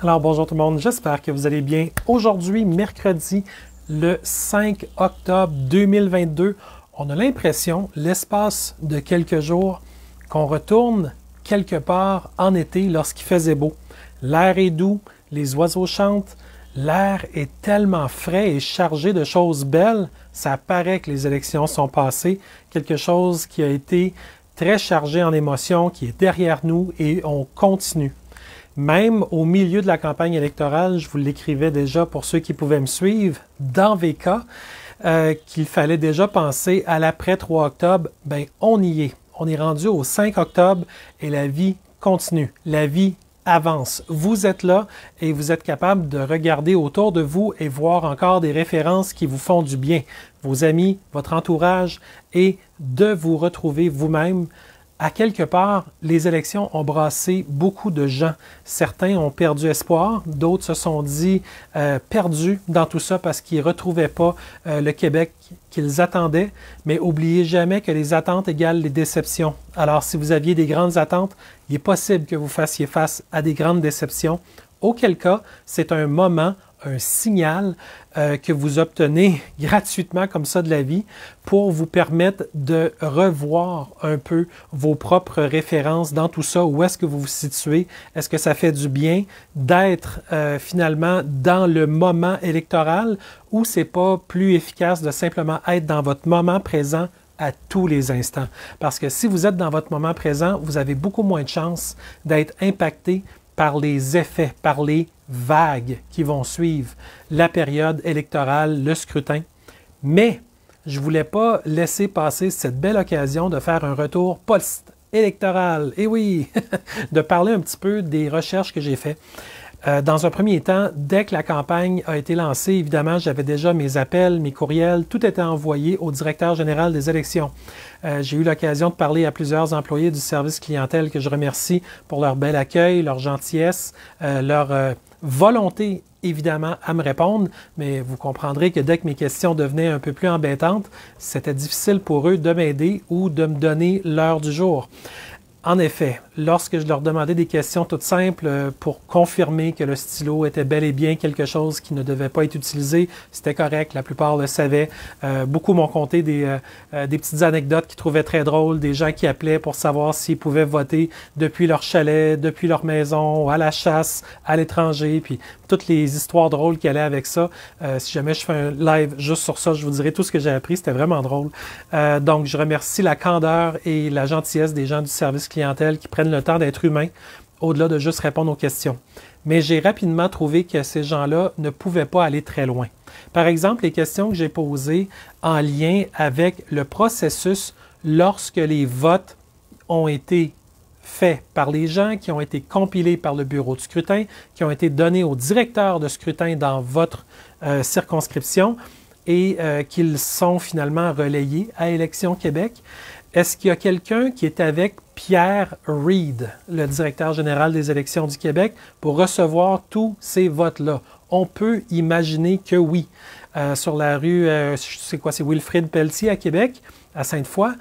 Alors bonjour tout le monde, j'espère que vous allez bien. Aujourd'hui, mercredi, le 5 octobre 2022, on a l'impression, l'espace de quelques jours, qu'on retourne quelque part en été lorsqu'il faisait beau. L'air est doux, les oiseaux chantent, l'air est tellement frais et chargé de choses belles, ça paraît que les élections sont passées, quelque chose qui a été très chargé en émotions, qui est derrière nous et on continue. Même au milieu de la campagne électorale, je vous l'écrivais déjà pour ceux qui pouvaient me suivre, dans VK, qu'il fallait déjà penser à l'après 3 octobre. Ben, on y est. On est rendu au 5 octobre et la vie continue. La vie avance. Vous êtes là et vous êtes capable de regarder autour de vous et voir encore des références qui vous font du bien. Vos amis, votre entourage et de vous retrouver vous-même. À quelque part, les élections ont brassé beaucoup de gens. Certains ont perdu espoir, d'autres se sont dit perdus dans tout ça parce qu'ils ne retrouvaient pas le Québec qu'ils attendaient. Mais n'oubliez jamais que les attentes égalent les déceptions. Alors, si vous aviez des grandes attentes, il est possible que vous fassiez face à des grandes déceptions. Auquel cas, c'est un moment, un signal que vous obtenez gratuitement comme ça de la vie pour vous permettre de revoir un peu vos propres références dans tout ça. Où est-ce que vous vous situez? Est-ce que ça fait du bien d'être finalement dans le moment électoral ou c'est pas plus efficace de simplement être dans votre moment présent à tous les instants? Parce que si vous êtes dans votre moment présent, vous avez beaucoup moins de chances d'être impacté par les effets, par les vagues qui vont suivre la période électorale, le scrutin. Mais je ne voulais pas laisser passer cette belle occasion de faire un retour post-électoral. Et oui, de parler un petit peu des recherches que j'ai faites. Dans un premier temps, dès que la campagne a été lancée, évidemment, j'avais déjà mes appels, mes courriels, tout était envoyé au directeur général des élections. J'ai eu l'occasion de parler à plusieurs employés du service clientèle que je remercie pour leur bel accueil, leur gentillesse, leur volonté, évidemment, à me répondre, mais vous comprendrez que dès que mes questions devenaient un peu plus embêtantes, c'était difficile pour eux de m'aider ou de me donner l'heure du jour. En effet, lorsque je leur demandais des questions toutes simples pour confirmer que le stylo était bel et bien quelque chose qui ne devait pas être utilisé, c'était correct, la plupart le savaient. Beaucoup m'ont conté des petites anecdotes qu'ils trouvaient très drôles, des gens qui appelaient pour savoir s'ils pouvaient voter depuis leur chalet, depuis leur maison, à la chasse, à l'étranger, puis toutes les histoires drôles qui allaient avec ça. Si jamais je fais un live juste sur ça, je vous dirai tout ce que j'ai appris, c'était vraiment drôle. Donc, je remercie la candeur et la gentillesse des gens du service clientèle qui prennent le temps d'être humains au-delà de juste répondre aux questions. Mais j'ai rapidement trouvé que ces gens-là ne pouvaient pas aller très loin. Par exemple, les questions que j'ai posées en lien avec le processus lorsque les votes ont été faits par les gens, qui ont été compilés par le bureau de scrutin, qui ont été donnés au directeur de scrutin dans votre circonscription et qu'ils sont finalement relayés à Élections Québec. Est-ce qu'il y a quelqu'un qui est avec Pierre Reid, le directeur général des élections du Québec, pour recevoir tous ces votes-là? On peut imaginer que oui. Sur la rue, c'est quoi, c'est Wilfrid Pelletier à Québec, à Sainte-Foy,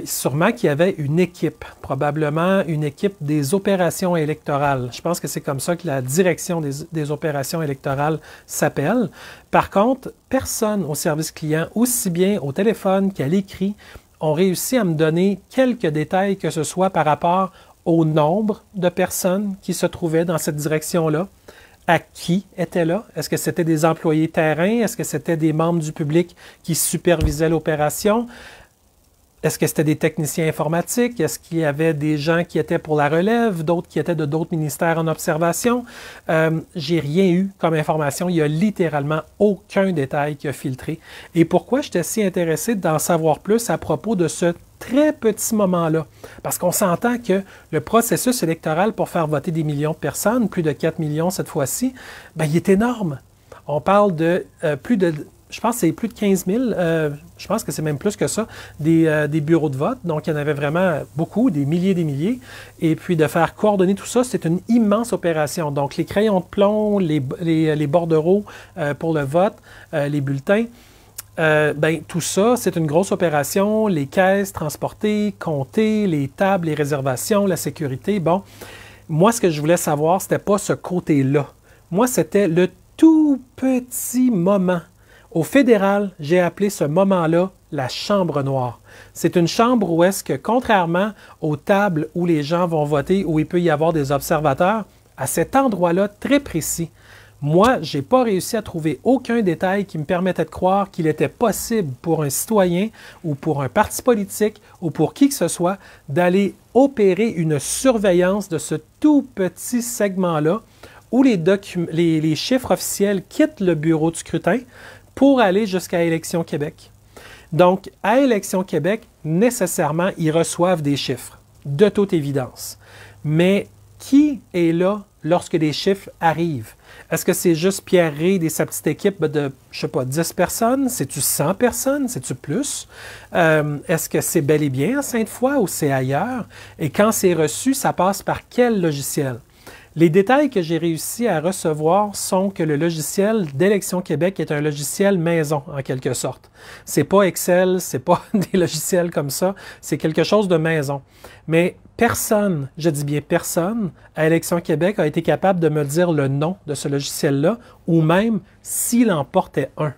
sûrement qu'il y avait une équipe, probablement une équipe des opérations électorales. Je pense que c'est comme ça que la direction des opérations électorales s'appelle. Par contre, personne au service client, aussi bien au téléphone qu'à l'écrit, ont réussi à me donner quelques détails que ce soit par rapport au nombre de personnes qui se trouvaient dans cette direction-là, à qui étaient là. Est-ce que c'était des employés terrain? Est-ce que c'était des membres du public qui supervisaient l'opération? Est-ce que c'était des techniciens informatiques? Est-ce qu'il y avait des gens qui étaient pour la relève, d'autres qui étaient de d'autres ministères en observation? J'ai rien eu comme information. Il n'y a littéralement aucun détail qui a filtré. Et pourquoi j'étais si intéressé d'en savoir plus à propos de ce très petit moment-là? Parce qu'on s'entend que le processus électoral pour faire voter des millions de personnes, plus de 4 millions cette fois-ci, ben, il est énorme. On parle de plus de... Je pense que c'est plus de 15 000, je pense que c'est même plus que ça, des bureaux de vote. Donc, il y en avait vraiment beaucoup, des milliers. Et puis, de faire coordonner tout ça, c'est une immense opération. Donc, les crayons de plomb, les bordereaux pour le vote, les bulletins, tout ça, c'est une grosse opération. Les caisses transportées, comptées, les tables, les réservations, la sécurité, bon... Moi, ce que je voulais savoir, c'était pas ce côté-là. Moi, c'était le tout petit moment. Au fédéral, j'ai appelé ce moment-là la chambre noire. C'est une chambre où est-ce que, contrairement aux tables où les gens vont voter, où il peut y avoir des observateurs, à cet endroit-là très précis, moi, je n'ai pas réussi à trouver aucun détail qui me permettait de croire qu'il était possible pour un citoyen ou pour un parti politique ou pour qui que ce soit d'aller opérer une surveillance de ce tout petit segment-là où les chiffres officiels quittent le bureau de scrutin pour aller jusqu'à Élections Québec. Donc, à Élections Québec, nécessairement, ils reçoivent des chiffres, de toute évidence. Mais qui est là lorsque les chiffres arrivent? Est-ce que c'est juste Pierre Reid et sa petite équipe de, je sais pas, 10 personnes? C'est-tu 100 personnes? C'est-tu plus? Est-ce que c'est bel et bien à Sainte-Foy ou c'est ailleurs? Et quand c'est reçu, ça passe par quel logiciel? Les détails que j'ai réussi à recevoir sont que le logiciel d'Élections Québec est un logiciel maison, en quelque sorte. C'est pas Excel, c'est pas des logiciels comme ça, c'est quelque chose de maison. Mais personne, je dis bien personne, à Élections Québec a été capable de me dire le nom de ce logiciel-là, ou même s'il en portait un.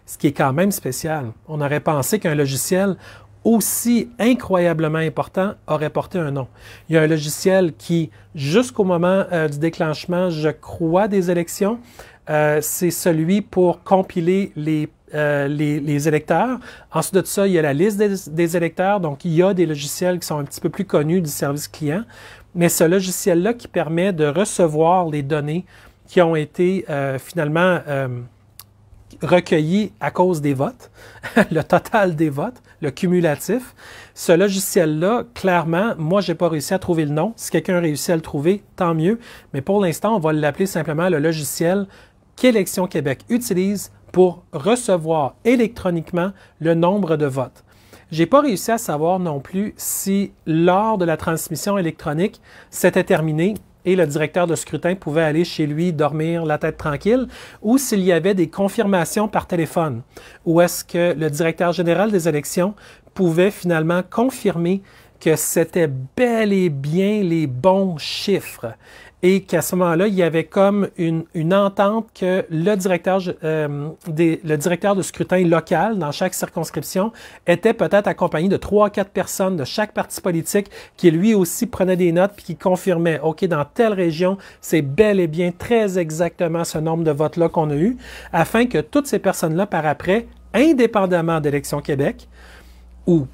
Ce qui est quand même spécial. On aurait pensé qu'un logiciel aussi incroyablement important aurait porté un nom. Il y a un logiciel qui, jusqu'au moment du déclenchement, je crois, des élections, c'est celui pour compiler les électeurs. Ensuite de ça, il y a la liste des électeurs. Donc, il y a des logiciels qui sont un petit peu plus connus du service client. Mais ce logiciel-là qui permet de recevoir les données qui ont été finalement recueillis à cause des votes, le total des votes, le cumulatif. Ce logiciel-là, clairement, moi, je n'ai pas réussi à trouver le nom. Si quelqu'un réussit à le trouver, tant mieux. Mais pour l'instant, on va l'appeler simplement le logiciel qu'Élections Québec utilise pour recevoir électroniquement le nombre de votes. Je n'ai pas réussi à savoir non plus si, lors de la transmission électronique, c'était terminé et le directeur de scrutin pouvait aller chez lui dormir la tête tranquille, ou s'il y avait des confirmations par téléphone, ou est-ce que le directeur général des élections pouvait finalement confirmer que c'était bel et bien les bons chiffres et qu'à ce moment-là, il y avait comme une entente que le directeur de scrutin local dans chaque circonscription était peut-être accompagné de 3 à 4 personnes de chaque parti politique qui lui aussi prenait des notes puis qui confirmait, OK, dans telle région, c'est bel et bien très exactement ce nombre de votes-là qu'on a eu, afin que toutes ces personnes-là, par après, indépendamment d'Élections Québec, ou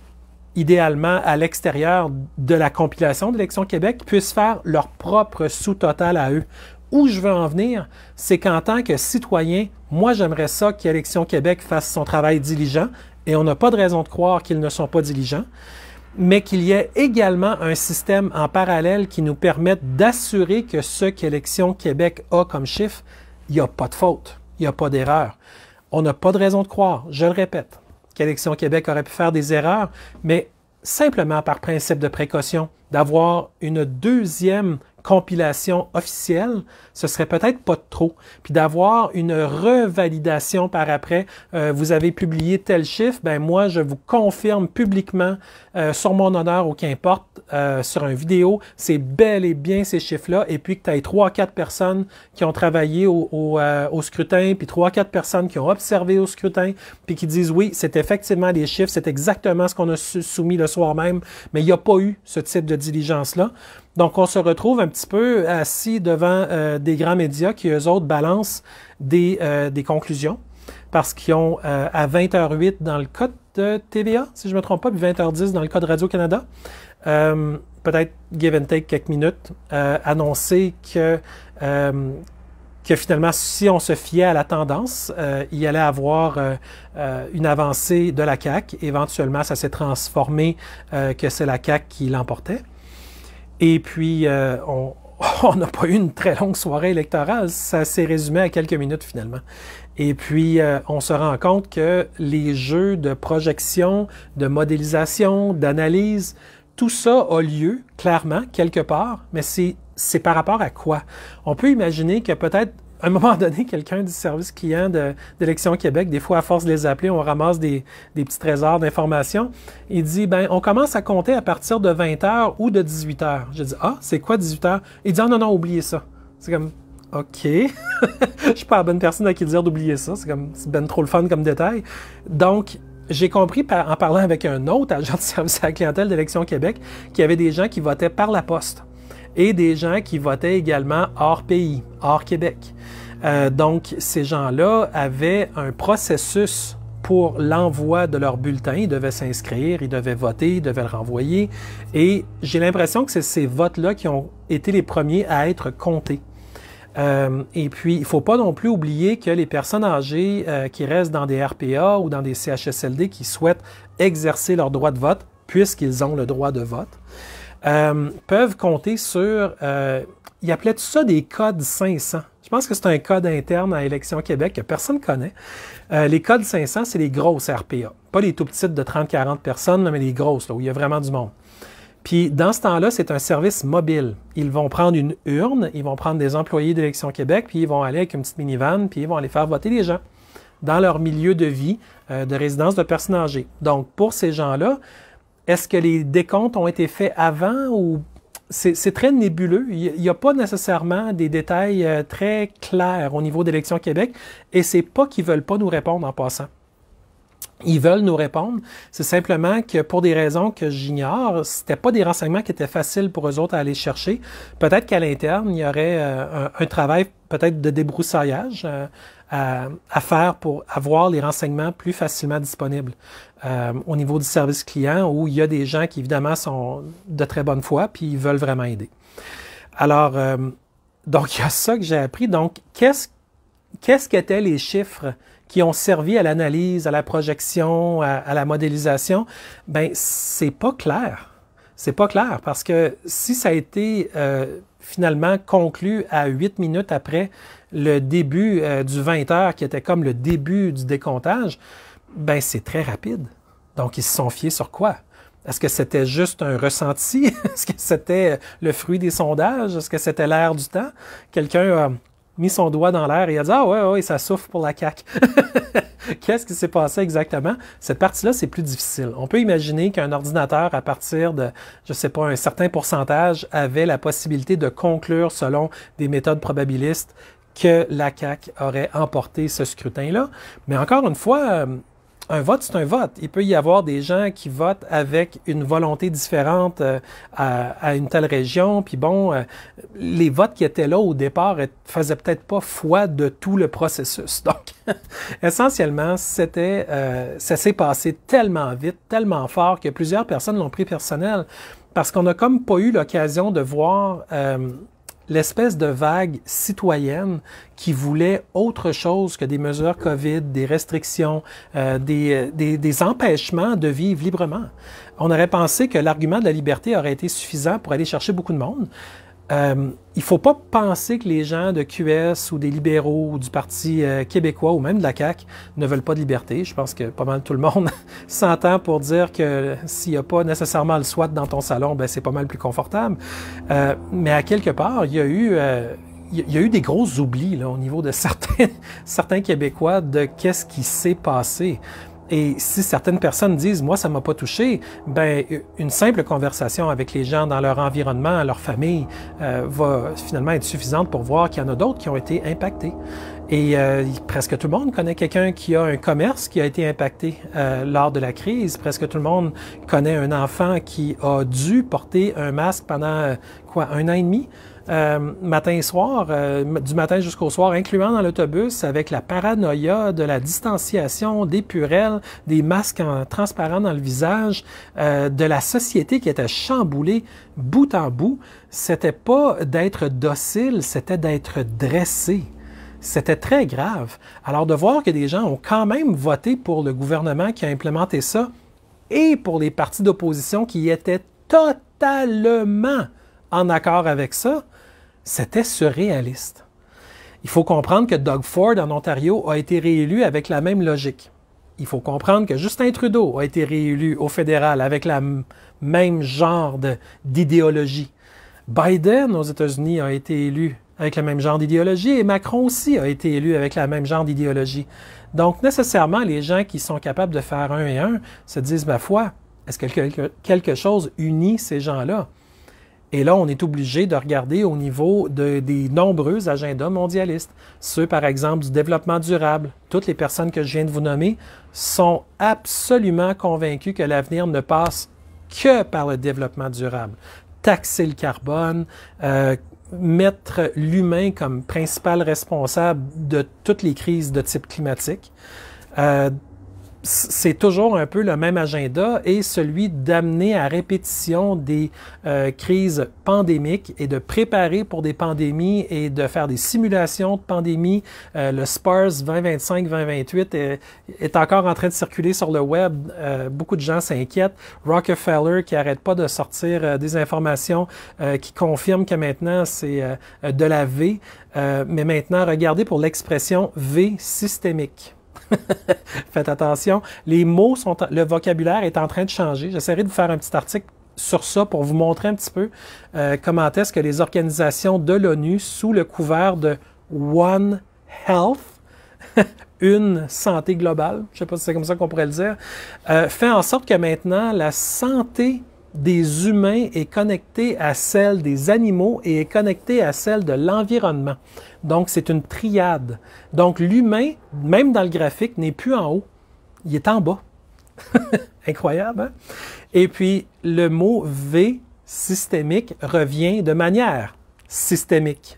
idéalement à l'extérieur de la compilation d'Élections Québec, puissent faire leur propre sous-total à eux. Où je veux en venir, c'est qu'en tant que citoyen, moi j'aimerais ça qu'Élections Québec fasse son travail diligent, et on n'a pas de raison de croire qu'ils ne sont pas diligents, mais qu'il y ait également un système en parallèle qui nous permette d'assurer que ce qu'Élections Québec a comme chiffre, il n'y a pas de faute, il n'y a pas d'erreur. On n'a pas de raison de croire, je le répète, qu'Élections Québec aurait pu faire des erreurs, mais simplement par principe de précaution, d'avoir une deuxième compilation officielle, ce serait peut-être pas de trop. Puis d'avoir une revalidation par après, vous avez publié tel chiffre, ben moi je vous confirme publiquement sur mon honneur ou qu'importe, sur une vidéo, c'est bel et bien ces chiffres-là, et puis que tu aies 3 à 4 personnes qui ont travaillé au scrutin, puis 3 à 4 personnes qui ont observé au scrutin, puis qui disent oui, c'est effectivement les chiffres, c'est exactement ce qu'on a soumis le soir même, mais il n'y a pas eu ce type de diligence-là. Donc, on se retrouve un petit peu assis devant des grands médias qui, eux autres, balancent des conclusions parce qu'ils ont à 20h08 dans le cas de TVA, si je ne me trompe pas, puis 20h10 dans le cas de Radio-Canada, peut-être give and take quelques minutes, annoncer que finalement, si on se fiait à la tendance, il y allait avoir une avancée de la CAQ. Éventuellement, ça s'est transformé que c'est la CAQ qui l'emportait. Et puis, on n'a pas eu une très longue soirée électorale. Ça s'est résumé à quelques minutes finalement. Et puis, on se rend compte que les jeux de projection, de modélisation, d'analyse, tout ça a lieu, clairement, quelque part, mais c'est par rapport à quoi? On peut imaginer que peut-être à un moment donné, quelqu'un du service client d'Élections Québec, des fois, à force de les appeler, on ramasse des petits trésors d'informations. Il dit, ben, on commence à compter à partir de 20 heures ou de 18 heures. J'ai dit, ah, c'est quoi 18 heures? Il dit, ah, non, oubliez ça. C'est comme, OK. Je suis pas la bonne personne à qui dire d'oublier ça. C'est ben trop le fun comme détail. Donc, j'ai compris en parlant avec un autre agent de service à la clientèle d'Élections Québec qu'il y avait des gens qui votaient par la poste et des gens qui votaient également hors pays, hors Québec. Donc, ces gens-là avaient un processus pour l'envoi de leur bulletin. Ils devaient s'inscrire, ils devaient voter, ils devaient le renvoyer. Et j'ai l'impression que c'est ces votes-là qui ont été les premiers à être comptés. Et puis, il ne faut pas non plus oublier que les personnes âgées qui restent dans des RPA ou dans des CHSLD qui souhaitent exercer leur droit de vote, puisqu'ils ont le droit de vote, peuvent compter sur, ils appelaient tout ça des codes 500. Je pense que c'est un code interne à Élections Québec que personne ne connaît. Les codes 500, c'est les grosses RPA. Pas les tout petites de 30-40 personnes, mais les grosses, là, où il y a vraiment du monde. Puis, dans ce temps-là, c'est un service mobile. Ils vont prendre une urne, ils vont prendre des employés d'Élections Québec, puis ils vont aller avec une petite minivan, puis ils vont aller faire voter les gens dans leur milieu de vie, de résidence de personnes âgées. Donc, pour ces gens-là, est-ce que les décomptes ont été faits avant ou... C'est très nébuleux. Il n'y a pas nécessairement des détails très clairs au niveau d'Élections Québec, et c'est pas qu'ils veulent pas nous répondre en passant. Ils veulent nous répondre. C'est simplement que pour des raisons que j'ignore, c'était pas des renseignements qui étaient faciles pour eux autres à aller chercher. Peut-être qu'à l'interne, il y aurait un travail peut-être de débroussaillage à faire pour avoir les renseignements plus facilement disponibles au niveau du service client, où il y a des gens qui évidemment sont de très bonne foi puis ils veulent vraiment aider. Alors, donc il y a ça que j'ai appris. Donc, qu'est-ce qu'étaient les chiffres qui ont servi à l'analyse, à la projection, à la modélisation? Ben, c'est pas clair. C'est pas clair parce que si ça a été finalement conclu à 8 minutes après le début du 20 heures, qui était comme le début du décomptage, ben c'est très rapide. Donc, ils se sont fiés sur quoi? Est-ce que c'était juste un ressenti? Est-ce que c'était le fruit des sondages? Est-ce que c'était l'air du temps? Quelqu'un a mis son doigt dans l'air et a dit « Ah ouais, ça souffle pour la CAQ. » Qu'est-ce qui s'est passé exactement? Cette partie-là, c'est plus difficile. On peut imaginer qu'un ordinateur, à partir de, je ne sais pas, un certain pourcentage, avait la possibilité de conclure, selon des méthodes probabilistes, que la CAQ aurait emporté ce scrutin-là. Mais encore une fois, un vote, c'est un vote. Il peut y avoir des gens qui votent avec une volonté différente à une telle région. Puis bon, les votes qui étaient là au départ faisaient peut-être pas foi de tout le processus. Donc, essentiellement, ça s'est passé tellement vite, tellement fort que plusieurs personnes l'ont pris personnel parce qu'on n'a comme pas eu l'occasion de voir l'espèce de vague citoyenne qui voulait autre chose que des mesures COVID, des restrictions, des empêchements de vivre librement. On aurait pensé que l'argument de la liberté aurait été suffisant pour aller chercher beaucoup de monde. Il ne faut pas penser que les gens de QS ou des libéraux ou du Parti québécois ou même de la CAQ ne veulent pas de liberté. Je pense que pas mal tout le monde s'entend pour dire que s'il n'y a pas nécessairement le SWAT dans ton salon, ben c'est pas mal plus confortable. Mais à quelque part, il y a eu des gros oublis là, au niveau de certains Québécois de qu'est-ce qui s'est passé. Et si certaines personnes disent « moi, ça m'a pas touché », ben une simple conversation avec les gens dans leur environnement, leur famille, va finalement être suffisante pour voir qu'il y en a d'autres qui ont été impactés. Et presque tout le monde connaît quelqu'un qui a un commerce qui a été impacté lors de la crise. Presque tout le monde connaît un enfant qui a dû porter un masque pendant, 1 an et demi? Matin et soir, du matin jusqu'au soir, incluant dans l'autobus, avec la paranoïa de la distanciation, des purelles, des masques transparents dans le visage, de la société qui était chamboulée bout en bout. C'était pas d'être docile, c'était d'être dressé. C'était très grave. Alors de voir que des gens ont quand même voté pour le gouvernement qui a implémenté ça et pour les partis d'opposition qui étaient totalement en accord avec ça, c'était surréaliste. Il faut comprendre que Doug Ford en Ontario a été réélu avec la même logique. Il faut comprendre que Justin Trudeau a été réélu au fédéral avec la même genre d'idéologie. Biden aux États-Unis a été élu avec le même genre d'idéologie, et Macron aussi a été élu avec le même genre d'idéologie. Donc, nécessairement, les gens qui sont capables de faire un et un se disent, ma foi, est-ce que quelque chose unit ces gens-là? Et là, on est obligé de regarder au niveau des nombreux agendas mondialistes. Ceux, par exemple, du développement durable. Toutes les personnes que je viens de vous nommer sont absolument convaincues que l'avenir ne passe que par le développement durable. Taxer le carbone, mettre l'humain comme principal responsable de toutes les crises de type climatique. C'est toujours un peu le même agenda et celui d'amener à répétition des crises pandémiques et de préparer pour des pandémies et de faire des simulations de pandémies. Le SPARS 2025-2028 est encore en train de circuler sur le web. Beaucoup de gens s'inquiètent. Rockefeller qui n'arrête pas de sortir des informations qui confirment que maintenant c'est de la V. Mais maintenant, regardez pour l'expression V systémique. Faites attention, les mots le vocabulaire est en train de changer. J'essaierai de vous faire un petit article sur ça pour vous montrer un petit peu comment est-ce que les organisations de l'ONU, sous le couvert de One Health, une santé globale, je ne sais pas si c'est comme ça qu'on pourrait le dire, fait en sorte que maintenant la santé des humains est connectée à celle des animaux et est connectée à celle de l'environnement. Donc, c'est une triade. Donc, l'humain, même dans le graphique, n'est plus en haut. Il est en bas. Incroyable, hein? Et puis, le mot V, systémique, revient de manière systémique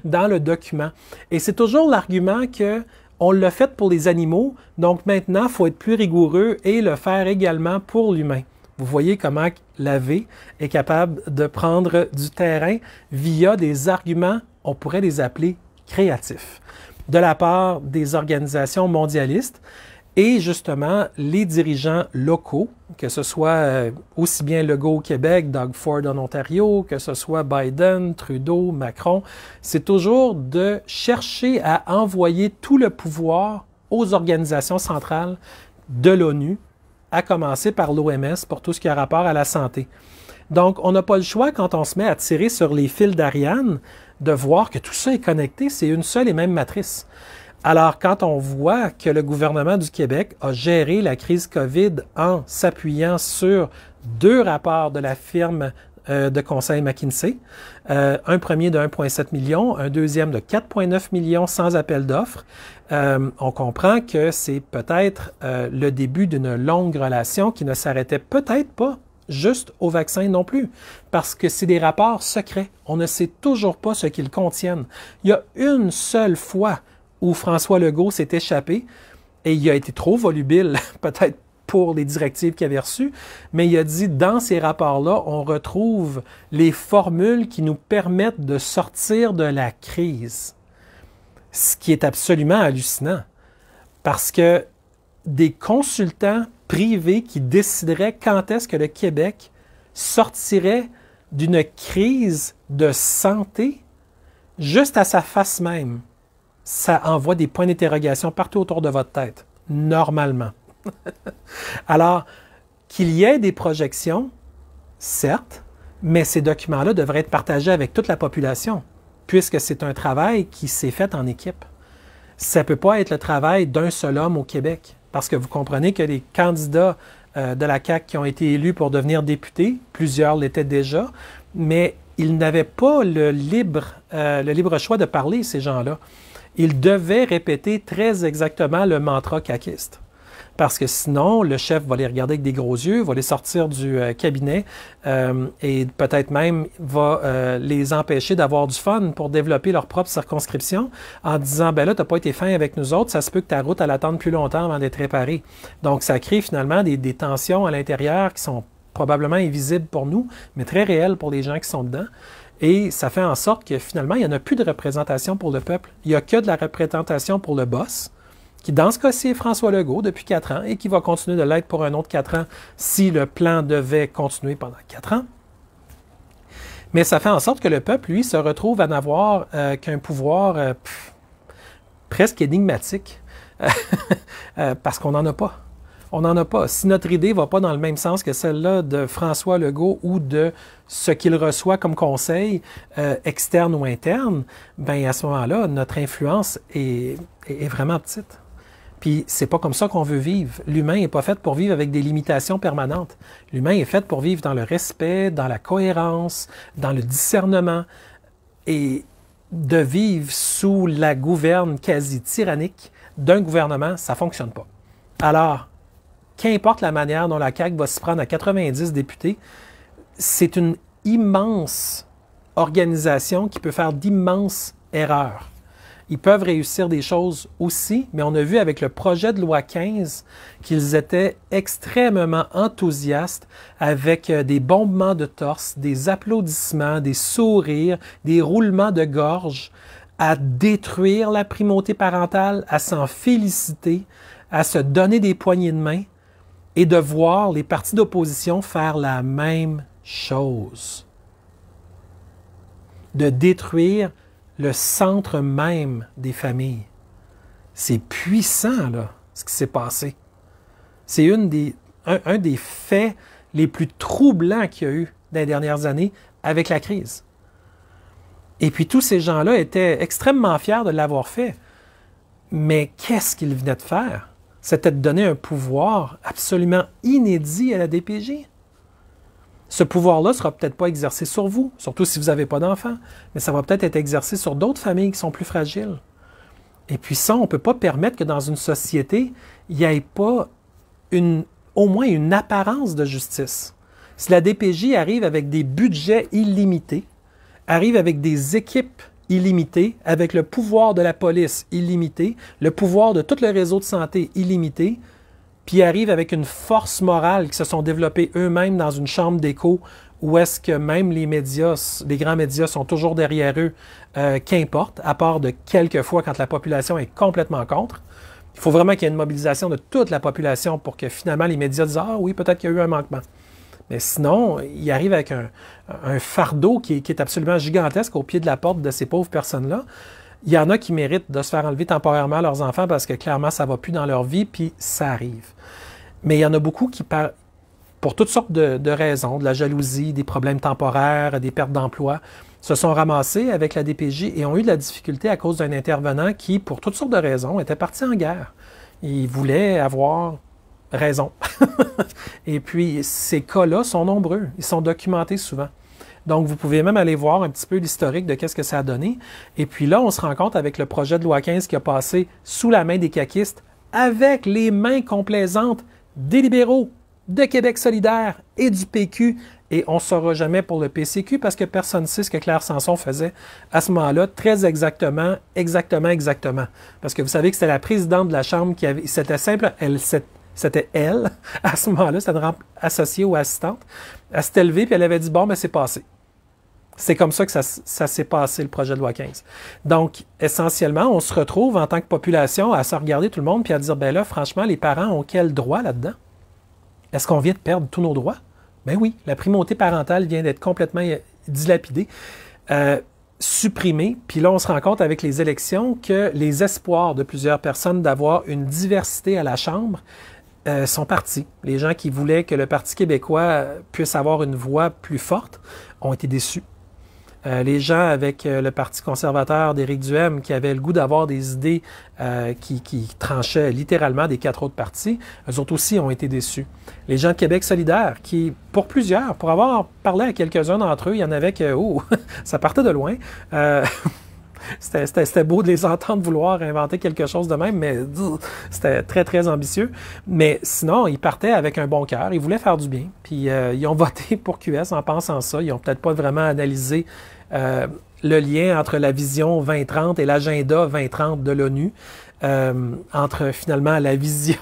dans le document. Et c'est toujours l'argument que on l'a fait pour les animaux, donc maintenant, il faut être plus rigoureux et le faire également pour l'humain. Vous voyez comment la V est capable de prendre du terrain via des arguments, on pourrait les appeler créatifs, de la part des organisations mondialistes et justement les dirigeants locaux, que ce soit aussi bien Legault au Québec, Doug Ford en Ontario, que ce soit Biden, Trudeau, Macron, c'est toujours de chercher à envoyer tout le pouvoir aux organisations centrales de l'ONU, à commencer par l'OMS pour tout ce qui a rapport à la santé. Donc, on n'a pas le choix quand on se met à tirer sur les fils d'Ariane de voir que tout ça est connecté, c'est une seule et même matrice. Alors, quand on voit que le gouvernement du Québec a géré la crise COVID en s'appuyant sur 2 rapports de la firme de conseil McKinsey, un premier de 1,7 million, un deuxième de 4,9 millions sans appel d'offres, on comprend que c'est peut-être le début d'une longue relation qui ne s'arrêtait peut-être pas juste au vaccin non plus, parce que c'est des rapports secrets. On ne sait toujours pas ce qu'ils contiennent. Il y a une seule fois où François Legault s'est échappé et il a été trop volubile, peut-être pour les directives qu'il avait reçues, mais il a dit, dans ces rapports-là, on retrouve les formules qui nous permettent de sortir de la crise. Ce qui est absolument hallucinant, parce que des consultants privés qui décideraient quand est-ce que le Québec sortirait d'une crise de santé, juste à sa face même, ça envoie des points d'interrogation partout autour de votre tête, normalement. Alors, qu'il y ait des projections, certes, mais ces documents-là devraient être partagés avec toute la population, puisque c'est un travail qui s'est fait en équipe. Ça ne peut pas être le travail d'un seul homme au Québec, parce que vous comprenez que les candidats de la CAQ qui ont été élus pour devenir députés, plusieurs l'étaient déjà, mais ils n'avaient pas le libre choix de parler, ces gens-là. Ils devaient répéter très exactement le mantra caquiste. Parce que sinon, le chef va les regarder avec des gros yeux, va les sortir du cabinet et peut-être même va les empêcher d'avoir du fun pour développer leur propre circonscription en disant, ben là, tu n'as pas été fin avec nous autres, ça se peut que ta route elle attende plus longtemps avant d'être réparée. Donc, ça crée finalement des tensions à l'intérieur qui sont probablement invisibles pour nous, mais très réelles pour les gens qui sont dedans. Et ça fait en sorte que finalement, il n'y en a plus de représentation pour le peuple. Il n'y a que de la représentation pour le boss, qui dans ce cas-ci est François Legault depuis 4 ans et qui va continuer de l'être pour un autre 4 ans si le plan devait continuer pendant 4 ans. Mais ça fait en sorte que le peuple, lui, se retrouve à n'avoir qu'un pouvoir presque énigmatique parce qu'on n'en a pas. On n'en a pas. Si notre idée ne va pas dans le même sens que celle-là de François Legault ou de ce qu'il reçoit comme conseil externe ou interne, ben à ce moment-là, notre influence est vraiment petite. Puis c'est pas comme ça qu'on veut vivre. L'humain n'est pas fait pour vivre avec des limitations permanentes. L'humain est fait pour vivre dans le respect, dans la cohérence, dans le discernement. Et de vivre sous la gouverne quasi tyrannique d'un gouvernement, ça ne fonctionne pas. Alors, qu'importe la manière dont la CAQ va se prendre à 90 députés, c'est une immense organisation qui peut faire d'immenses erreurs. Ils peuvent réussir des choses aussi, mais on a vu avec le projet de loi 15 qu'ils étaient extrêmement enthousiastes avec des bombements de torse, des applaudissements, des sourires, des roulements de gorge à détruire la primauté parentale, à s'en féliciter, à se donner des poignées de main et de voir les partis d'opposition faire la même chose. De détruire le centre même des familles. C'est puissant, là, ce qui s'est passé. C'est un des faits les plus troublants qu'il y a eu dans les dernières années avec la crise. Et puis tous ces gens-là étaient extrêmement fiers de l'avoir fait. Mais qu'est-ce qu'ils venaient de faire? C'était de donner un pouvoir absolument inédit à la DPJ. Ce pouvoir-là ne sera peut-être pas exercé sur vous, surtout si vous n'avez pas d'enfants, mais ça va peut-être être exercé sur d'autres familles qui sont plus fragiles. Et puis ça, on ne peut pas permettre que dans une société, il n'y ait pas au moins une apparence de justice. Si la DPJ arrive avec des budgets illimités, arrive avec des équipes illimitées, avec le pouvoir de la police illimité, le pouvoir de tout le réseau de santé illimité, puis arrive avec une force morale qui se sont développés eux-mêmes dans une chambre d'écho où est-ce que même les médias, les grands médias sont toujours derrière eux, qu'importe, à part de quelques fois quand la population est complètement contre. Il faut vraiment qu'il y ait une mobilisation de toute la population pour que finalement les médias disent « Ah oui, peut-être qu'il y a eu un manquement ». Mais sinon, il arrive avec un fardeau qui est absolument gigantesque au pied de la porte de ces pauvres personnes-là. Il y en a qui méritent de se faire enlever temporairement leurs enfants parce que clairement, ça ne va plus dans leur vie, puis ça arrive. Mais il y en a beaucoup qui, pour toutes sortes de raisons, de la jalousie, des problèmes temporaires, des pertes d'emploi, se sont ramassés avec la DPJ et ont eu de la difficulté à cause d'un intervenant qui, pour toutes sortes de raisons, était parti en guerre. Il voulait avoir raison. Et puis, ces cas-là sont nombreux. Ils sont documentés souvent. Donc, vous pouvez même aller voir un petit peu l'historique de qu'est-ce que ça a donné. Et puis là, on se rend compte avec le projet de loi 15 qui a passé sous la main des caquistes, avec les mains complaisantes des libéraux, de Québec solidaire et du PQ. Et on ne saura jamais pour le PCQ parce que personne ne sait ce que Claire Sanson faisait à ce moment-là, très exactement. Parce que vous savez que c'était la présidente de la Chambre qui avait... C'était simple, c'était elle, à ce moment-là, c'était une associée ou assistante. Elle s'était levée puis elle avait dit « Bon, mais c'est passé ». C'est comme ça que ça s'est passé, le projet de loi 15. Donc, essentiellement, on se retrouve en tant que population à se regarder tout le monde puis à dire « Ben là, franchement, les parents ont quel droit là-dedans? Est-ce qu'on vient de perdre tous nos droits? » Ben oui, la primauté parentale vient d'être complètement dilapidée, supprimée. Puis là, on se rend compte avec les élections que les espoirs de plusieurs personnes d'avoir une diversité à la Chambre sont partis. Les gens qui voulaient que le Parti québécois puisse avoir une voix plus forte ont été déçus. Les gens avec le Parti conservateur d'Éric Duhaime qui avaient le goût d'avoir des idées qui tranchaient littéralement des 4 autres partis, eux autres aussi ont été déçus. Les gens de Québec solidaire qui, pour plusieurs, pour avoir parlé à quelques-uns d'entre eux, il y en avait que, oh, ça partait de loin. C'était beau de les entendre vouloir inventer quelque chose de même, mais c'était très, très ambitieux. Mais sinon, ils partaient avec un bon cœur, ils voulaient faire du bien. Puis ils ont voté pour QS en pensant ça. Ils n'ont peut-être pas vraiment analysé le lien entre la vision 2030 et l'agenda 2030 de l'ONU, entre finalement la vision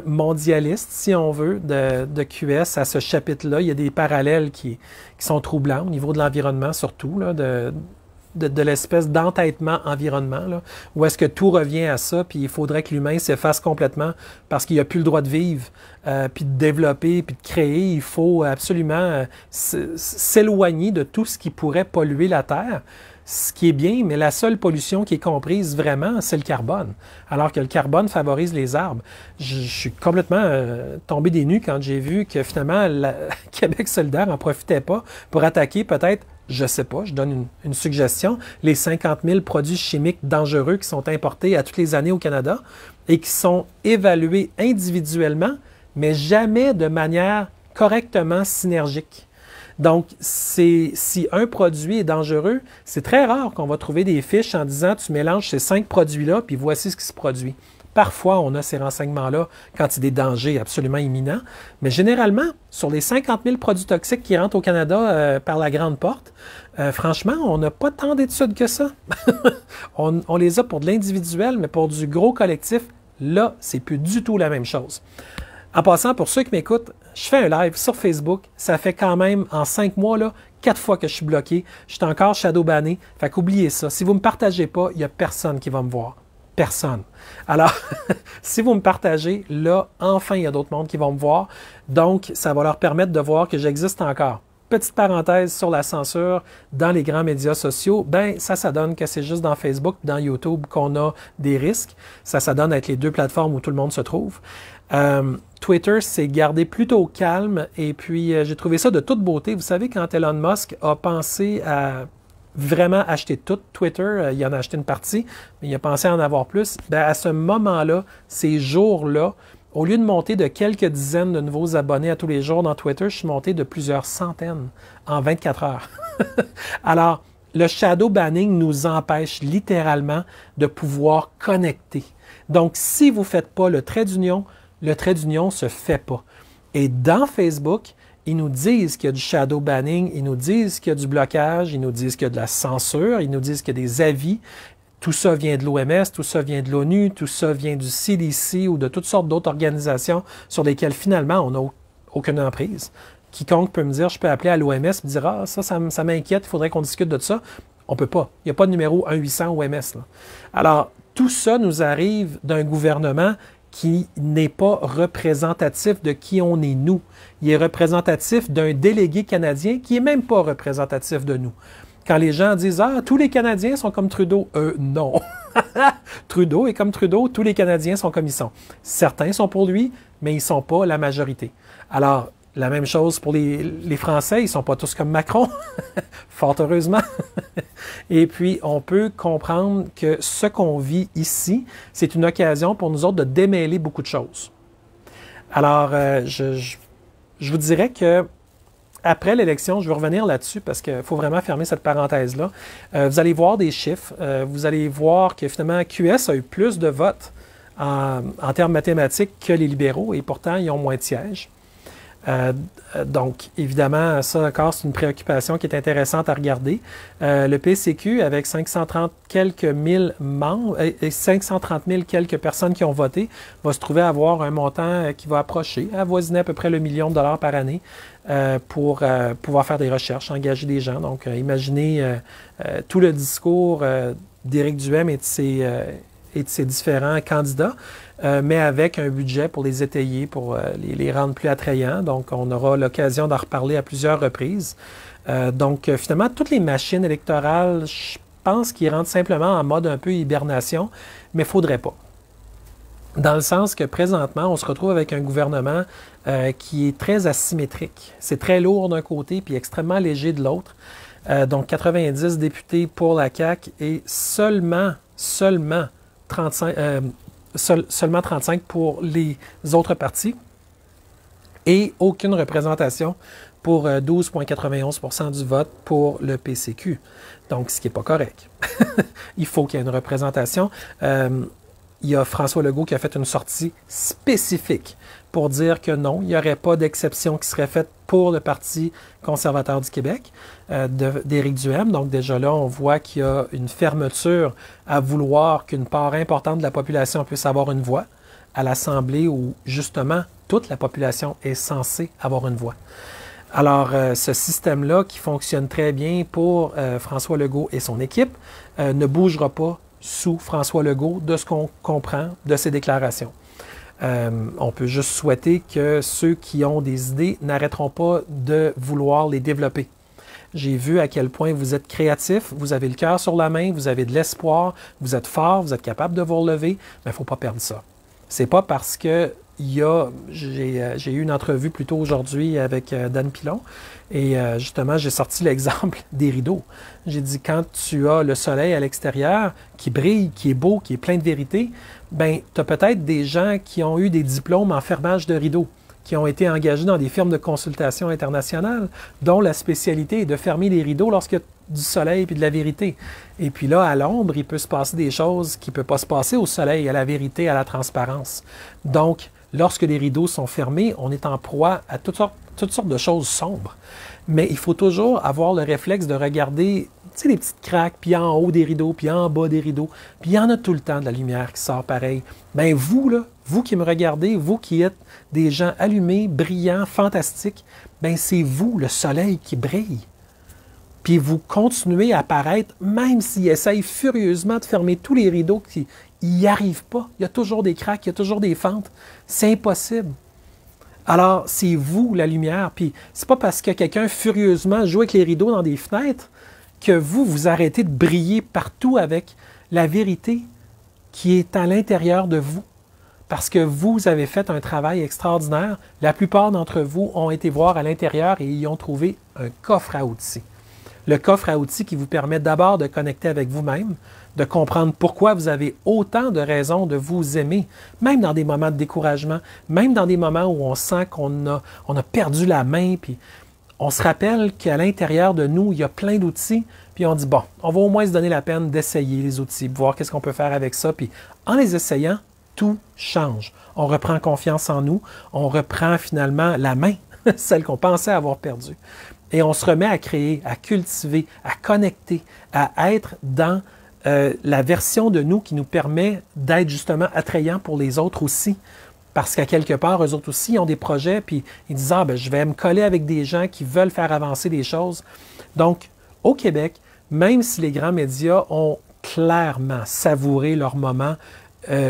mondialiste, si on veut, de QS à ce chapitre-là. Il y a des parallèles qui sont troublants au niveau de l'environnement, surtout, là, de l'espèce d'entêtement environnement, là, où est-ce que tout revient à ça, puis il faudrait que l'humain s'efface complètement parce qu'il n'a plus le droit de vivre, puis de développer, puis de créer. Il faut absolument s'éloigner de tout ce qui pourrait polluer la Terre. ce qui est bien, mais la seule pollution qui est comprise vraiment, c'est le carbone. Alors que le carbone favorise les arbres. Je suis complètement tombé des nues quand j'ai vu que finalement, Québec solidaire n'en profitait pas pour attaquer peut-être, je ne sais pas, je donne une suggestion, les 50 000 produits chimiques dangereux qui sont importés à toutes les années au Canada et qui sont évalués individuellement, mais jamais de manière correctement synergique. Donc, si un produit est dangereux, c'est très rare qu'on va trouver des fiches en disant tu mélanges ces 5 produits-là, puis voici ce qui se produit. Parfois, on a ces renseignements-là quand il y a des dangers absolument imminents, mais généralement, sur les 50 000 produits toxiques qui rentrent au Canada par la grande porte, franchement, on n'a pas tant d'études que ça. on les a pour de l'individuel, mais pour du gros collectif, là, c'est plus du tout la même chose. En passant, pour ceux qui m'écoutent, je fais un live sur Facebook. Ça fait quand même, en 5 mois, là, 4 fois que je suis bloqué. Je suis encore shadow banné. Fait qu'oubliez ça. Si vous ne me partagez pas, il n'y a personne qui va me voir. Personne. Alors, si vous me partagez, là, enfin, il y a d'autres mondes qui vont me voir. Donc, ça va leur permettre de voir que j'existe encore. Petite parenthèse sur la censure dans les grands médias sociaux, ben ça donne que c'est juste dans Facebook, dans YouTube qu'on a des risques. Ça donne être les 2 plateformes où tout le monde se trouve. Twitter s'est gardé plutôt calme et puis j'ai trouvé ça de toute beauté. Vous savez, quand Elon Musk a pensé à vraiment acheter tout Twitter, il en a acheté une partie, mais il a pensé à en avoir plus. Ben, à ce moment-là, ces jours-là, au lieu de monter de quelques dizaines de nouveaux abonnés à tous les jours dans Twitter, je suis monté de plusieurs centaines en 24 heures. Alors, le shadow banning nous empêche littéralement de pouvoir connecter. Donc, si vous ne faites pas le trait d'union ne se fait pas. Et dans Facebook, ils nous disent qu'il y a du shadow banning, ils nous disent qu'il y a du blocage, ils nous disent qu'il y a de la censure, ils nous disent qu'il y a des avis. Tout ça vient de l'OMS, tout ça vient de l'ONU, tout ça vient du CDC ou de toutes sortes d'autres organisations sur lesquelles finalement on n'a aucune emprise. Quiconque peut me dire, je peux appeler à l'OMS et me dire « Ah, ça m'inquiète, il faudrait qu'on discute de ça ». On ne peut pas. Il n'y a pas de numéro 1-800 OMS. Là. Alors, tout ça nous arrive d'un gouvernement qui n'est pas représentatif de qui on est nous. Il est représentatif d'un délégué canadien qui n'est même pas représentatif de nous. Quand les gens disent « Ah, tous les Canadiens sont comme Trudeau », non. Trudeau est comme Trudeau, tous les Canadiens sont comme ils sont. Certains sont pour lui, mais ils ne sont pas la majorité. Alors, la même chose pour les Français, ils ne sont pas tous comme Macron, fort heureusement. Et puis, on peut comprendre que ce qu'on vit ici, c'est une occasion pour nous autres de démêler beaucoup de choses. Alors, je vous dirais que après l'élection, je vais revenir là-dessus parce qu'il faut vraiment fermer cette parenthèse-là. Vous allez voir des chiffres. Vous allez voir que finalement, QS a eu plus de votes en termes mathématiques que les libéraux et pourtant, ils ont moins de sièges. Donc, évidemment, ça encore, c'est une préoccupation qui est intéressante à regarder. Le PCQ, avec 530 quelques mille membres et 530 000 quelques personnes qui ont voté, va se trouver à avoir un montant qui va approcher, avoisiner à peu près le $1 000 000 par année pour pouvoir faire des recherches, engager des gens. Donc, imaginez tout le discours d'Éric Duhaime et de ses différents candidats, mais avec un budget pour les étayer, pour les rendre plus attrayants. Donc, on aura l'occasion d'en reparler à plusieurs reprises. Donc, finalement, toutes les machines électorales, je pense qu'ils rentrent simplement en mode un peu hibernation, mais il ne faudrait pas. Dans le sens que présentement, on se retrouve avec un gouvernement qui est très asymétrique. C'est très lourd d'un côté puis extrêmement léger de l'autre. Donc, 90 députés pour la CAQ et seulement 35 pour les autres partis et aucune représentation pour 12,91% du vote pour le PCQ. Donc, ce qui n'est pas correct. Il faut qu'il y ait une représentation. Il y a François Legault qui a fait une sortie spécifique pour dire que non, il n'y aurait pas d'exception qui serait faite pour le Parti conservateur du Québec d'Éric Duhaime. Donc déjà là, on voit qu'il y a une fermeture à vouloir qu'une part importante de la population puisse avoir une voix à l'Assemblée où justement toute la population est censée avoir une voix. Alors, ce système-là qui fonctionne très bien pour François Legault et son équipe ne bougera pas sous François Legault de ce qu'on comprend de ses déclarations. On peut juste souhaiter que ceux qui ont des idées n'arrêteront pas de vouloir les développer. J'ai vu à quel point vous êtes créatif, vous avez le cœur sur la main, vous avez de l'espoir, vous êtes fort, vous êtes capable de vous relever, mais il ne faut pas perdre ça. C'est pas parce que j'ai eu une entrevue plus tôt aujourd'hui avec Dan Pilon et justement, j'ai sorti l'exemple des rideaux. J'ai dit, quand tu as le soleil à l'extérieur qui brille, qui est beau, qui est plein de vérité, ben, tu as peut-être des gens qui ont eu des diplômes en fermage de rideaux, qui ont été engagés dans des firmes de consultation internationales, dont la spécialité est de fermer les rideaux lorsqu'il y a du soleil et de la vérité. Et puis là, à l'ombre, il peut se passer des choses qui ne peuvent pas se passer au soleil, à la vérité, à la transparence. Donc, lorsque les rideaux sont fermés, on est en proie à toutes sortes de choses sombres. Mais il faut toujours avoir le réflexe de regarder, tu sais, les petites craques, puis en haut des rideaux, puis en bas des rideaux, puis il y en a tout le temps de la lumière qui sort pareil. Bien, vous, là, vous qui me regardez, vous qui êtes des gens allumés, brillants, fantastiques, bien, c'est vous, le soleil, qui brille. Puis vous continuez à apparaître, même s'ils essayent furieusement de fermer tous les rideaux, ils n'y arrivent pas. Il y a toujours des craques, il y a toujours des fentes. C'est impossible. Alors, c'est vous, la lumière. Puis c'est pas parce que quelqu'un furieusement joue avec les rideaux dans des fenêtres que vous arrêtez de briller partout avec la vérité qui est à l'intérieur de vous. Parce que vous avez fait un travail extraordinaire. La plupart d'entre vous ont été voir à l'intérieur et y ont trouvé un coffre à outils. Le coffre à outils qui vous permet d'abord de connecter avec vous-même, de comprendre pourquoi vous avez autant de raisons de vous aimer, même dans des moments de découragement, même dans des moments où on sent qu'on a perdu la main, puis on se rappelle qu'à l'intérieur de nous, il y a plein d'outils, puis on dit, bon, on va au moins se donner la peine d'essayer les outils, voir qu'est-ce qu'on peut faire avec ça, puis en les essayant, tout change. On reprend confiance en nous, on reprend finalement la main, celle qu'on pensait avoir perdue. Et on se remet à créer, à cultiver, à connecter, à être dans la version de nous qui nous permet d'être justement attrayant pour les autres aussi. Parce qu'à quelque part, eux autres aussi, ils ont des projets, puis ils disent « Ah, ben, je vais me coller avec des gens qui veulent faire avancer des choses. » Donc, au Québec, même si les grands médias ont clairement savouré leur moment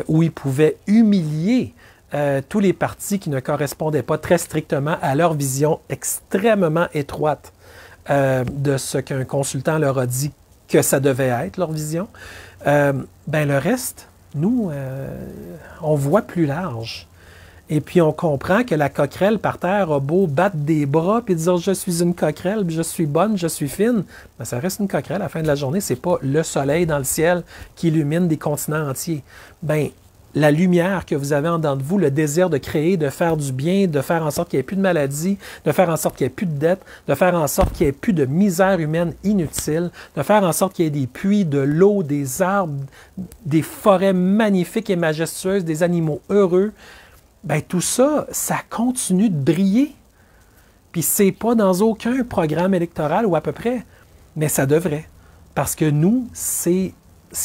où ils pouvaient humilier tous les partis qui ne correspondaient pas très strictement à leur vision extrêmement étroite de ce qu'un consultant leur a dit que ça devait être, leur vision, ben le reste, nous, on voit plus large. Et puis on comprend que la coquerelle par terre a beau battre des bras puis dire « je suis une coquerelle, je suis bonne, je suis fine », ben, ça reste une coquerelle à la fin de la journée, c'est pas le soleil dans le ciel qui illumine des continents entiers. Ben, la lumière que vous avez en dedans de vous, le désir de créer, de faire du bien, de faire en sorte qu'il n'y ait plus de maladies, de faire en sorte qu'il n'y ait plus de dettes, de faire en sorte qu'il n'y ait plus de misère humaine inutile, de faire en sorte qu'il y ait des puits, de l'eau, des arbres, des forêts magnifiques et majestueuses, des animaux heureux, bien tout ça, ça continue de briller. Puis c'est pas dans aucun programme électoral ou à peu près, mais ça devrait. Parce que nous, c'est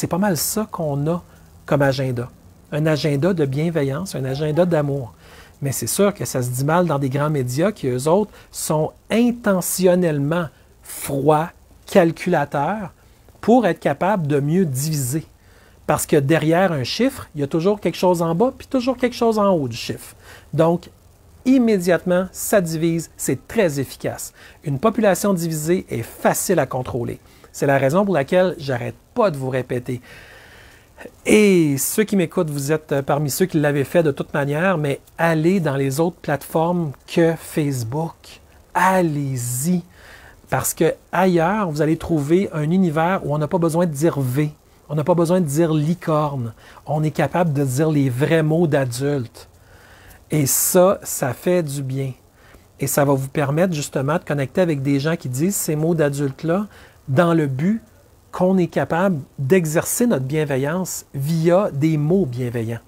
pas mal ça qu'on a comme agenda. Un agenda de bienveillance, un agenda d'amour. Mais c'est sûr que ça se dit mal dans des grands médias qui, eux autres, sont intentionnellement froids, calculateurs, pour être capables de mieux diviser. Parce que derrière un chiffre, il y a toujours quelque chose en bas, puis toujours quelque chose en haut du chiffre. Donc, immédiatement, ça divise, c'est très efficace. Une population divisée est facile à contrôler. C'est la raison pour laquelle j'arrête pas de vous répéter. Et ceux qui m'écoutent, vous êtes parmi ceux qui l'avaient fait de toute manière, mais allez dans les autres plateformes que Facebook. Allez-y. Parce que ailleurs, vous allez trouver un univers où on n'a pas besoin de dire V. On n'a pas besoin de dire licorne. On est capable de dire les vrais mots d'adulte. Et ça fait du bien. Et ça va vous permettre justement de connecter avec des gens qui disent ces mots d'adultes-là dans le but qu'on est capable d'exercer notre bienveillance via des mots bienveillants.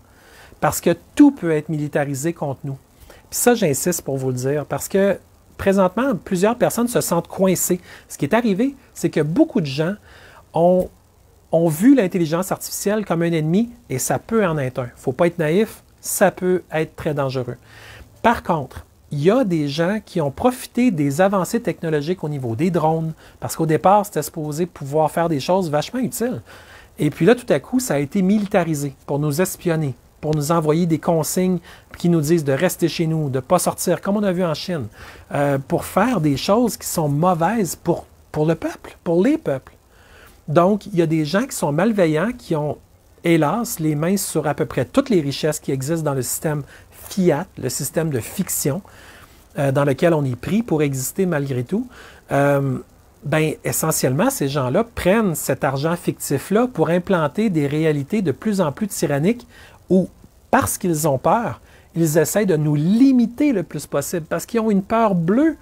Parce que tout peut être militarisé contre nous. Puis ça, j'insiste pour vous le dire, parce que présentement, plusieurs personnes se sentent coincées. Ce qui est arrivé, c'est que beaucoup de gens ont vu l'intelligence artificielle comme un ennemi, et ça peut en être un. Il ne faut pas être naïf, ça peut être très dangereux. Par contre, il y a des gens qui ont profité des avancées technologiques au niveau des drones, parce qu'au départ, c'était supposé pouvoir faire des choses vachement utiles. Et puis là, tout à coup, ça a été militarisé pour nous espionner, pour nous envoyer des consignes qui nous disent de rester chez nous, de ne pas sortir, comme on a vu en Chine, pour faire des choses qui sont mauvaises pour pour le peuple, pour les peuples. Donc, il y a des gens qui sont malveillants, qui ont, hélas, les mains sur à peu près toutes les richesses qui existent dans le système fiat, le système de fiction, dans lequel on est pris pour exister malgré tout. Essentiellement, ces gens-là prennent cet argent fictif-là pour implanter des réalités de plus en plus tyranniques où, parce qu'ils ont peur, ils essaient de nous limiter le plus possible, parce qu'ils ont une peur bleue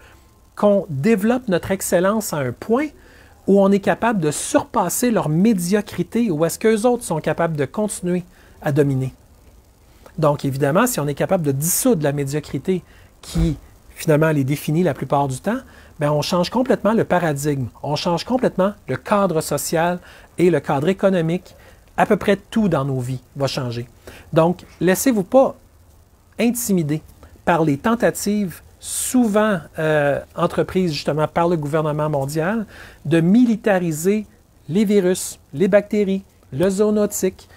qu'on développe notre excellence à un point où on est capable de surpasser leur médiocrité, ou est-ce qu'eux autres sont capables de continuer à dominer. Donc, évidemment, si on est capable de dissoudre la médiocrité qui, finalement, les définit la plupart du temps, bien, on change complètement le paradigme, on change complètement le cadre social et le cadre économique. À peu près tout dans nos vies va changer. Donc, laissez-vous pas intimider par les tentatives souvent entreprises justement par le gouvernement mondial de militariser les virus, les bactéries, le zoonotique,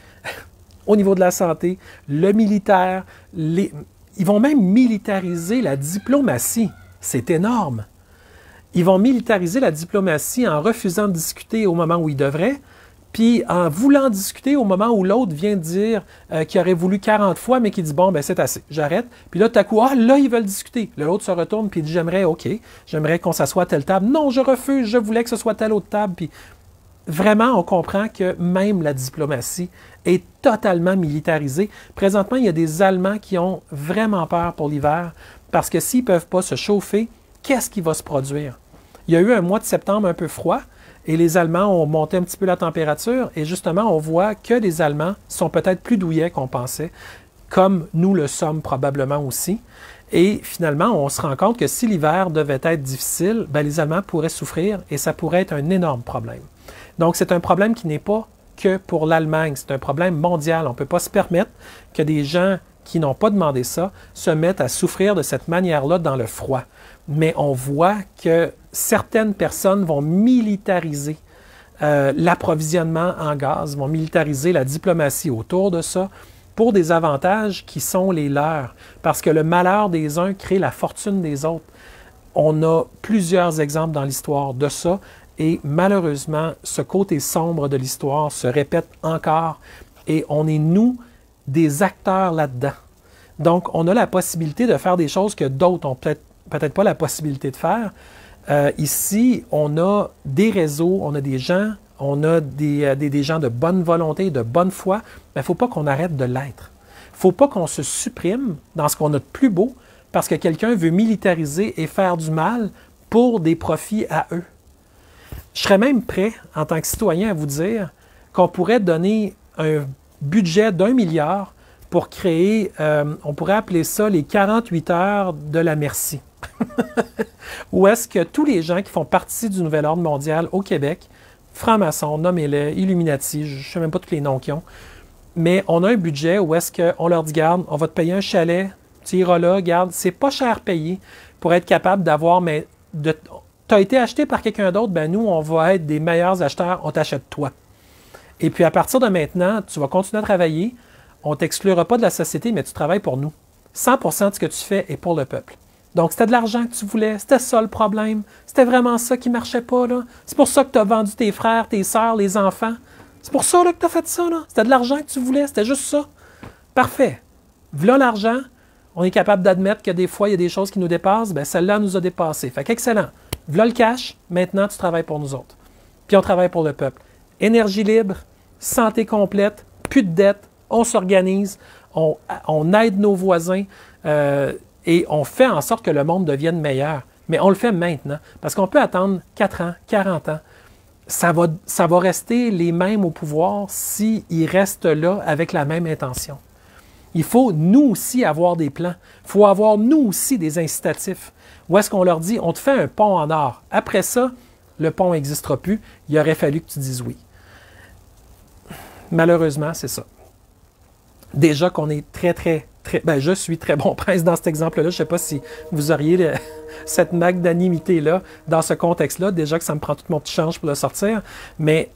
au niveau de la santé, le militaire. Ils vont même militariser la diplomatie. C'est énorme. Ils vont militariser la diplomatie en refusant de discuter au moment où ils devraient, puis en voulant discuter au moment où l'autre vient dire qu'il aurait voulu 40 fois, mais qui dit « Bon, ben c'est assez, j'arrête. » Puis là, tout à coup, « Ah, là, ils veulent discuter. » L'autre se retourne, puis il dit « J'aimerais, OK, j'aimerais qu'on s'assoie à telle table. » « Non, je refuse, je voulais que ce soit telle autre table. » Puis vraiment, on comprend que même la diplomatie est totalement militarisée. Présentement, il y a des Allemands qui ont vraiment peur pour l'hiver, parce que s'ils ne peuvent pas se chauffer, qu'est-ce qui va se produire? Il y a eu un mois de septembre un peu froid, et les Allemands ont monté un petit peu la température, et justement, on voit que les Allemands sont peut-être plus douillets qu'on pensait, comme nous le sommes probablement aussi. Et finalement, on se rend compte que si l'hiver devait être difficile, bien, les Allemands pourraient souffrir, et ça pourrait être un énorme problème. Donc, c'est un problème qui n'est pas que pour l'Allemagne, c'est un problème mondial. On ne peut pas se permettre que des gens qui n'ont pas demandé ça se mettent à souffrir de cette manière-là dans le froid. Mais on voit que certaines personnes vont militariser l'approvisionnement en gaz, vont militariser la diplomatie autour de ça pour des avantages qui sont les leurs. Parce que le malheur des uns crée la fortune des autres. On a plusieurs exemples dans l'histoire de ça et malheureusement, ce côté sombre de l'histoire se répète encore et on est, nous, des acteurs là-dedans. Donc, on a la possibilité de faire des choses que d'autres ont peut-être pas la possibilité de faire. Ici, on a des réseaux, on a des gens, on a des gens de bonne volonté, de bonne foi, mais il ne faut pas qu'on arrête de l'être. Il ne faut pas qu'on se supprime dans ce qu'on a de plus beau parce que quelqu'un veut militariser et faire du mal pour des profits à eux. Je serais même prêt, en tant que citoyen, à vous dire qu'on pourrait donner un budget d'1 milliard pour créer, on pourrait appeler ça les 48 heures de la merci. Où est-ce que tous les gens qui font partie du nouvel ordre mondial au Québec, francs-maçons, nommez-les, Illuminati, je ne sais même pas tous les noms qu'ils ont, mais on a un budget où est-ce qu'on leur dit, garde, on va te payer un chalet, tu iras là, garde, c'est pas cher payé pour être capable d'avoir, mais tu as été acheté par quelqu'un d'autre, ben nous, on va être des meilleurs acheteurs, on t'achète toi. Et puis à partir de maintenant, tu vas continuer à travailler, on ne t'exclura pas de la société, mais tu travailles pour nous. 100% de ce que tu fais est pour le peuple. Donc, c'était de l'argent que tu voulais, c'était ça le problème. C'était vraiment ça qui ne marchait pas, là. C'est pour ça que tu as vendu tes frères, tes sœurs, les enfants. C'est pour ça là, que tu as fait ça, là. C'était de l'argent que tu voulais, c'était juste ça. Parfait. Voilà l'argent. On est capable d'admettre que des fois, il y a des choses qui nous dépassent. Bien, celle-là nous a dépassés. Fait qu'excellent. Voilà le cash. Maintenant, tu travailles pour nous autres. Puis on travaille pour le peuple. Énergie libre, santé complète, plus de dettes, on s'organise, on aide nos voisins, et on fait en sorte que le monde devienne meilleur. Mais on le fait maintenant, parce qu'on peut attendre 4 ans, 40 ans. Ça va rester les mêmes au pouvoir s'ils restent là avec la même intention. Il faut, nous aussi, avoir des plans. Il faut avoir, nous aussi, des incitatifs. Où est-ce qu'on leur dit, on te fait un pont en or. Après ça, le pont n'existera plus. Il aurait fallu que tu dises oui. Malheureusement, c'est ça. Déjà qu'on est je suis très bon prince dans cet exemple-là. Je ne sais pas si vous auriez cette magnanimité-là dans ce contexte-là. Déjà que ça me prend tout mon petit change pour le sortir. Mais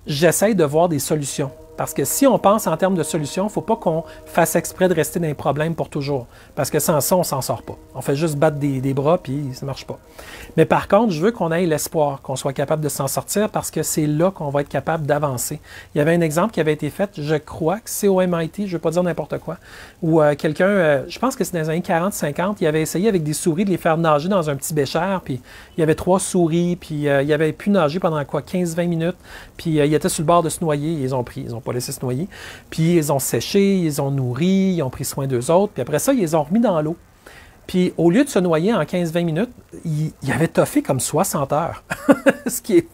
j'essaie de voir des solutions Parce que si on pense en termes de solution, il ne faut pas qu'on fasse exprès de rester dans les problèmes pour toujours. Parce que sans ça, on ne s'en sort pas. On fait juste battre des bras, puis ça ne marche pas. Mais par contre, je veux qu'on ait l'espoir, qu'on soit capable de s'en sortir, parce que c'est là qu'on va être capable d'avancer. Il y avait un exemple qui avait été fait, je crois que c'est au MIT, je ne veux pas dire n'importe quoi, où quelqu'un, je pense que c'est dans les années 40-50, il avait essayé avec des souris de les faire nager dans un petit bécher, puis il y avait 3 souris, puis il avait pu nager pendant quoi, 15-20 minutes, puis il était sur le bord de se noyer, ils ont pris, ils n'ont pas laissé se noyer, puis ils ont séché, ils ont nourri, ils ont pris soin d'eux autres, puis après ça, ils les ont remis dans l'eau. Puis au lieu de se noyer en 15-20 minutes, il avait toffé comme 60 heures. Ce qui est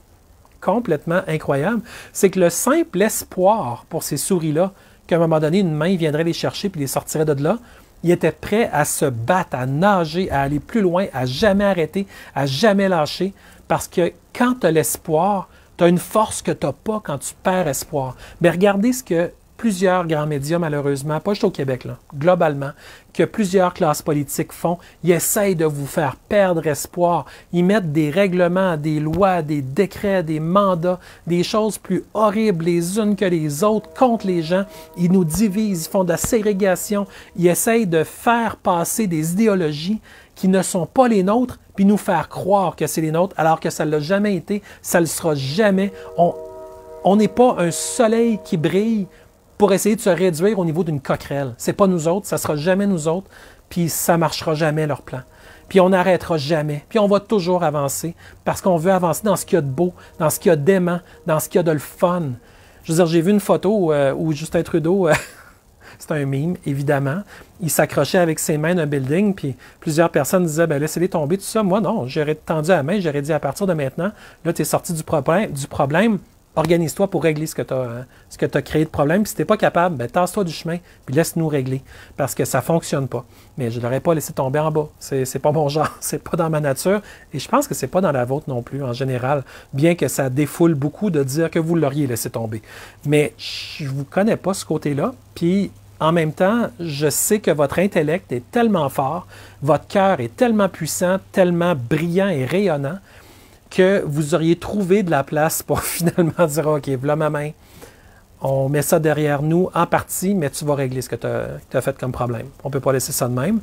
complètement incroyable, c'est que le simple espoir pour ces souris-là, qu'à un moment donné, une main viendrait les chercher puis les sortirait de là, il était prêt à se battre, à nager, à aller plus loin, à jamais arrêter, à jamais lâcher, parce que quand tu as l'espoir, tu as une force que tu n'as pas quand tu perds espoir. Mais regardez ce que plusieurs grands médias, malheureusement, pas juste au Québec, là, globalement, que plusieurs classes politiques font, ils essayent de vous faire perdre espoir. Ils mettent des règlements, des lois, des décrets, des mandats, des choses plus horribles les unes que les autres contre les gens. Ils nous divisent, ils font de la ségrégation. Ils essayent de faire passer des idéologies qui ne sont pas les nôtres, puis nous faire croire que c'est les nôtres, alors que ça ne l'a jamais été, ça ne le sera jamais. On n'est pas un soleil qui brille pour essayer de se réduire au niveau d'une coquerelle. C'est pas nous autres, ça sera jamais nous autres, puis ça marchera jamais leur plan. Puis on n'arrêtera jamais, puis on va toujours avancer, parce qu'on veut avancer dans ce qu'il y a de beau, dans ce qu'il y a d'aimant, dans ce qu'il y a de le fun. Je veux dire, j'ai vu une photo où Justin Trudeau, c'est un meme, évidemment, il s'accrochait avec ses mains d'un building, puis plusieurs personnes disaient, ben laissez-les tomber, tout ça. Moi, non, j'aurais tendu la main, j'aurais dit à partir de maintenant, là, tu es sorti du problème, organise-toi pour régler ce que tu as créé de problème. Puis si tu n'es pas capable, ben, tasse-toi du chemin, puis laisse-nous régler. Parce que ça ne fonctionne pas. Mais je ne l'aurais pas laissé tomber en bas. C'est pas mon genre, c'est pas dans ma nature. Et je pense que c'est pas dans la vôtre non plus, en général. Bien que ça défoule beaucoup de dire que vous l'auriez laissé tomber. Mais je ne vous connais pas ce côté-là. Puis en même temps, je sais que votre intellect est tellement fort, votre cœur est tellement puissant, tellement brillant et rayonnant, que vous auriez trouvé de la place pour finalement dire « OK, voilà ma main, on met ça derrière nous en partie, mais tu vas régler ce que tu as fait comme problème. » On ne peut pas laisser ça de même.